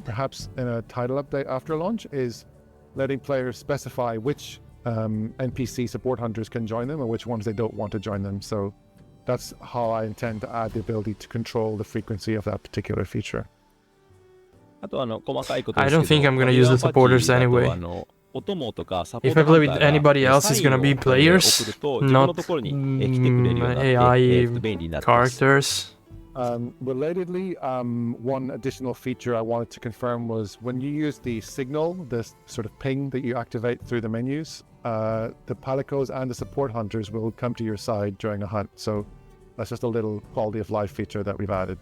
perhaps in a title update after launch, is letting players specify which NPC support hunters can join them and which ones they don't want to join them. So that's how I intend to add the ability to control the frequency of that particular feature. あと細かいこと I です don't け think ど、 I'm gonna use the supporters anyway. お供とかサポー If ト I ハ play ン with ターが anybody else, it's gonna be サインを players, 送ると自分の not ところに来てくれるようになって、 AI 便利になってます。 characters. Relatedly, one additional feature I wanted to confirm was when you use the signal, this sort of ping that you activate through the menus, the palicos and the support hunters will come to your side during a hunt. So that's just a little quality of life feature that we've added.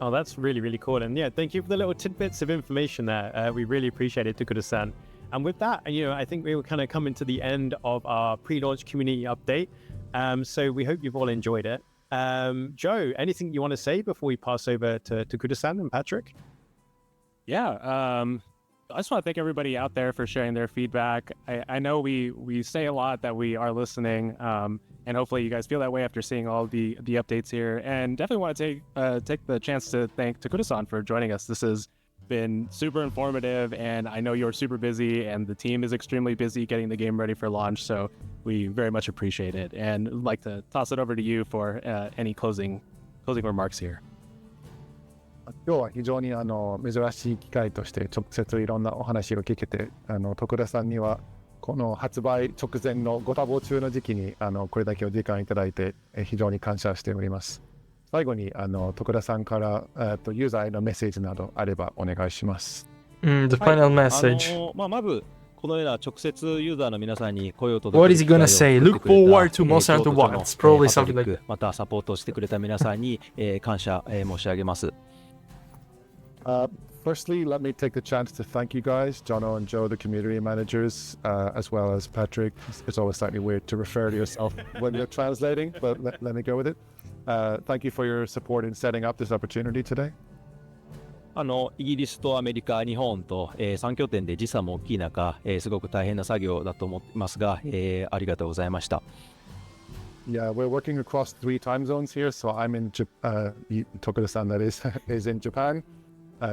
Oh, that's really, really cool. And yeah, thank you for the little tidbits of information there. We really appreciate it, Takuda-san. And with that, I think we were kind of coming to the end of our pre-launch community update. So we hope you've all enjoyed it. Joe, anything you want to say before we pass over to Takuda-san and Patrick? Yeah, I just want to thank everybody out there for sharing their feedback. I know we say a lot that we are listening, and hopefully you guys feel that way after seeing all the updates here. And definitely want to take the chance to thank Takuda-san for joining us. This has been super informative, and I know you're super busy, and the team is extremely busy getting the game ready for launch. So we very much appreciate it, and I'd like to toss it over to you for any closing remarks here. 今日は非常に珍しい機会として直接いろんなお話を聞けて、徳田さんにはこの発売直前のご多忙中の時期にこれだけお時間いただいて非常に感謝しております。最後に徳田さんからユーザーへのメッセージなどあればお願いします。The final message. まずこのような直接ユーザーの皆さんに声を届け What is he gonna say? Look forward to Monster Hunter Wilds. Probably something like that. またサポートしてくれた皆さんに感謝申し上げます。Firstly, let me take the chance to thank you guys, Jono and Joe, the community managers, as well as Patrick. It's always slightly weird to refer to yourself when you're translating, but let me go with it. Thank you for your support in setting up this opportunity today. イギリスとアメリカ、日本と、3拠点で時差も大きい中、すごく大変な作業だと思いますが、ありがとうございました。Yeah, we're working across 3 time zones here, so I'm in Tokuda-san, that is in Japan.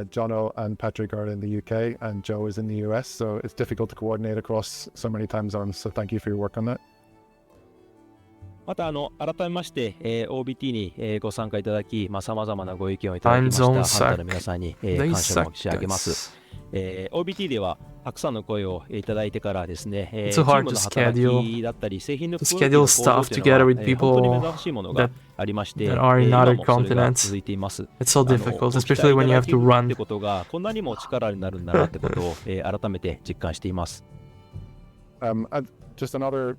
Jono and Patrick are in the UK, and Joe is in the US, so it's difficult to coordinate across so many time zones, so thank you for your work on that. また改めまして、OBT に、ご参加いただき、様々なご意見をいただきましたハンターの皆さんに、感謝申し上げます。OBT ではたくさんの声をいただいてからですね、チームの働きだったり製品のクオリティの向上というのは本当に目覚しいものがありまして、今もそれが続いています。It's so difficult, especially when you have to run. ってことがこんなにも力になるんだなってことを、改めて実感しています。Just another,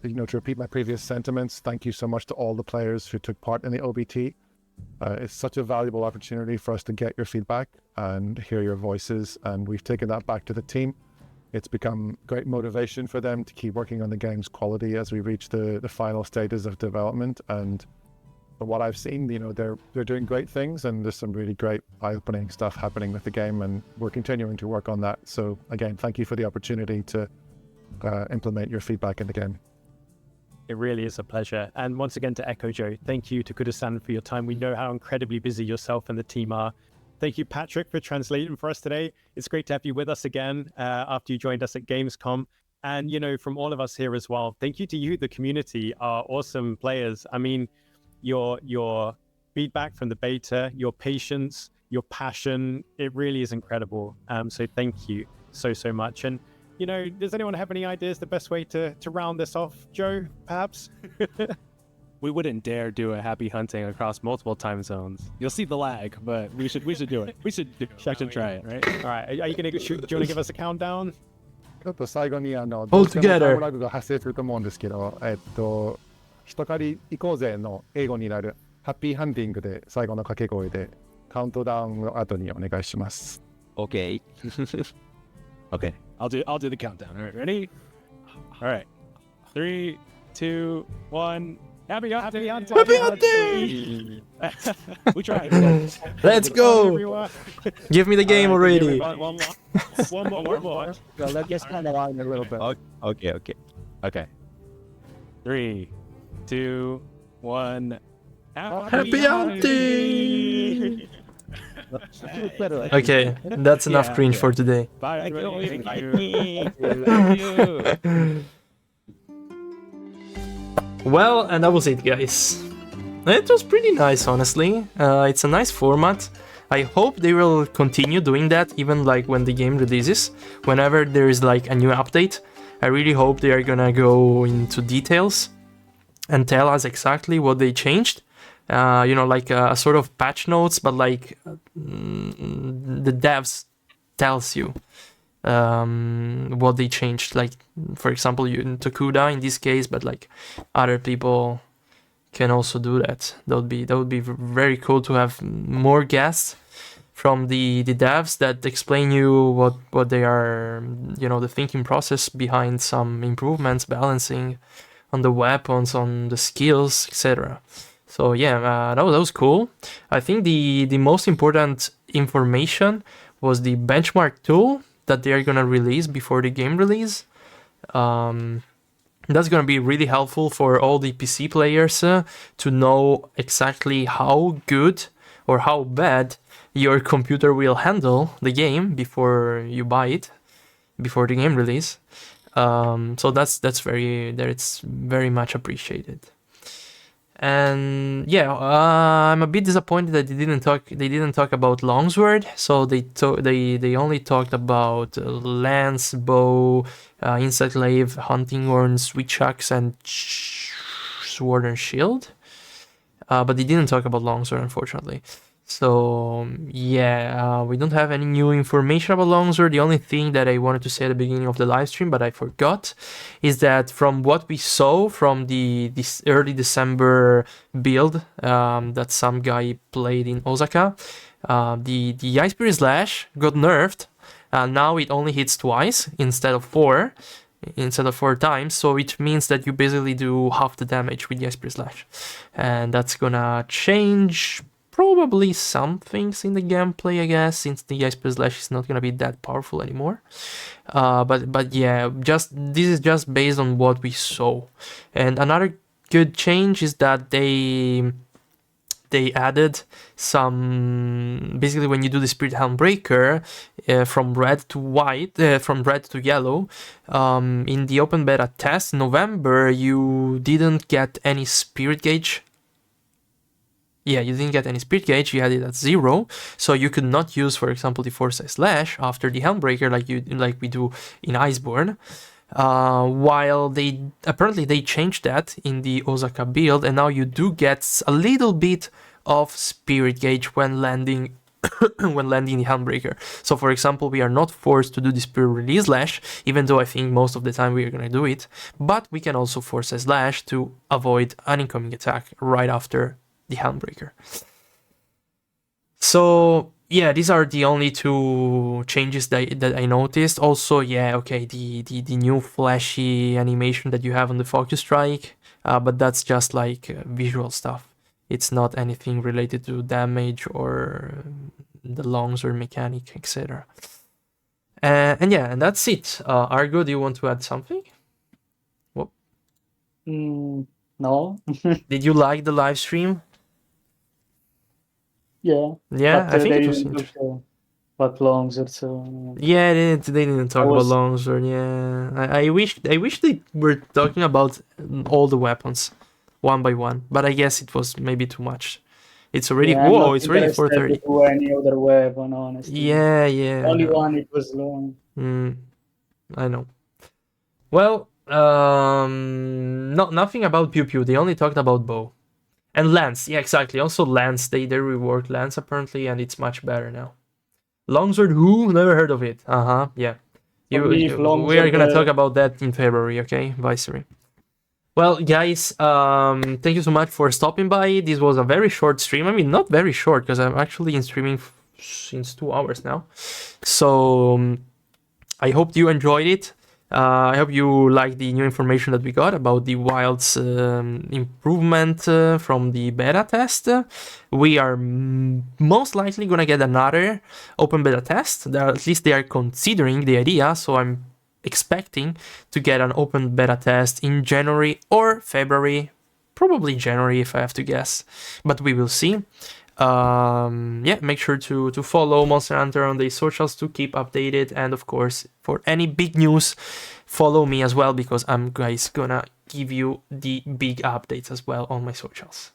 to repeat my previous sentiments, thank you so much to all the players who took part in the OBT. It's such a valuable opportunity for us to get your feedback and hear your voices, and we've taken that back to the team. It's become great motivation for them to keep working on the game's quality as we reach the final stages of development. And from what I've seen, they're doing great things, and there's some really great eye-opening stuff happening with the game, and we're continuing to work on that. So again, thank you for the opportunity to implement your feedback in the game. It really is a pleasure. And once again, to echo Joe, thank you to Takuda-san for your time. We know how incredibly busy yourself and the team are. Thank you, Patrick, for translating for us today. It's great to have you with us again after you joined us at Gamescom. And, you know, from all of us here as well, thank you to you, the community, are awesome players. I mean, your feedback from the beta, your patience, your passion, it really is incredible. So thank you so much. And, you know, does anyone have any ideas the best way to round this off? Joe, perhaps? We wouldn't dare do a happy hunting across multiple time zones. You'll see the lag, but we should do it. We should try it, right? All right. Are you gonna? Do you want to give us a countdown? ちょっと最後にど All うしてもタイ together ムラグが発生すると思うんですけど、人狩り行こうぜの英語になるハッピーハンティングで最後の掛け声でカウントダウンの後にお願いします。Okay. Okay, I'll do the countdown. All right, ready? All right, 3, 2, 1. Happy hunting! Happy hunting! We tried. Let's go! Give me the game already. One more. So let's just kind of line a little bit. Okay. 3, 2, 1. Happy hunting! Okay, that's enough cringe for today. Bye, everybody. Thank you. Well, and that was it, guys. It was pretty nice, honestly. It's a nice format. I hope they will continue doing that, even like when the game releases. Whenever there is like a new update, I really hope they are gonna go into details and tell us exactly what they changed. You know, like a sort of patch notes, but like the devs tells you what they changed. Like, for example, you in Tokuda in this case, but like other people can also do that. That would be very cool to have more guests from the devs that explain you what they are, you know, the thinking process behind some improvements, balancing on the weapons, on the skills, etc. So yeah, that was cool. I think the most important information was the benchmark tool that they are gonna release before the game release. That's gonna be really helpful for all the PC players to know exactly how good or how bad your computer will handle the game before you buy it, before the game release. So that's very much appreciated. And yeah, I'm a bit disappointed that they didn't talk about longsword. So they only talked about lance, bow, insect glaive, hunting horn, switch axe, and sword and shield. But they didn't talk about longsword, unfortunately. So yeah, we don't have any new information about longsword. The only thing that I wanted to say at the beginning of the live stream, but I forgot, is that from what we saw from this early December build that some guy played in Osaka, the Ice Spirit Slash got nerfed. Now it only hits twice instead of 4 times, so it means that you basically do half the damage with the Ice Spirit Slash, and that's gonna change probably some things in the gameplay, I guess, since the Ice Spirit Slash is not gonna be that powerful anymore. But yeah, this is just based on what we saw. And another good change is that they added some, basically when you do the Spirit Helm Breaker from red to white, from red to yellow, in the open beta test in November, you didn't get any Spirit Gauge. Yeah, you didn't get any Spirit Gauge, you had it at 0, so you could not use, for example, the Foresight Slash after the Helmbreaker like we do in Iceborne. While they changed that in the Osaka build, and now you do get a little bit of Spirit Gauge when landing when landing the Helmbreaker. So for example, we are not forced to do the Spirit Release Slash, even though I think most of the time we are gonna do it, but we can also force a Slash to avoid an incoming attack right after the Helmbreaker. So yeah, these are the only two changes that I noticed. Also, yeah, okay, the new flashy animation that you have on the Focus Strike, but that's just like visual stuff. It's not anything related to damage or the longsword mechanic, etc. And yeah, and that's it. Argo, do you want to add something? What? No. Did you like the live stream? Yeah. Yeah, But, I think they it was didn't interesting. But Longsword, so Yeah, they didn't talk about Longsword. Yeah, I wish they were talking about all the weapons, one by one. But I guess it was maybe too much. It's already it's already 4:30. To any other weapon, honestly. Yeah. Only one it was long. I know. Well, nothing about Pew Pew. They only talked about bow and lance. Yeah, exactly. Also lance. They reworked lance apparently, and it's much better now. Longsword, who? Never heard of it. Yeah. We are gonna talk about that in February, okay, Viceroy? Well, guys, thank you so much for stopping by. This was a very short stream. I mean, not very short, because I'm actually in streaming since 2 hours now. So, I hope you enjoyed it. I hope you like the new information that we got about the Wilds improvement from the beta test. We are most likely gonna get another open beta test. At least they are considering the idea, so I'm expecting to get an open beta test in January or February. Probably January if I have to guess, but we will see. Yeah, make sure to follow Monster Hunter on the socials to keep updated, and of course for any big news follow me as well, because I'm gonna give you the big updates as well on my socials.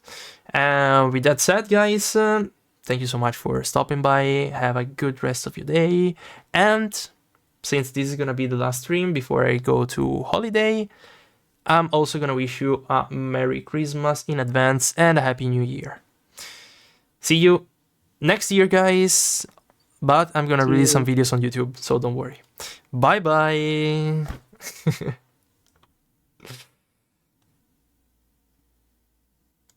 And with that said, guys, thank you so much for stopping by. Have a good rest of your day, and since this is gonna be the last stream before I go to holiday, I'm also gonna wish you a Merry Christmas in advance and a Happy New Year. See you next year, guys. But I'm gonna release some videos on YouTube, so don't worry. Bye bye.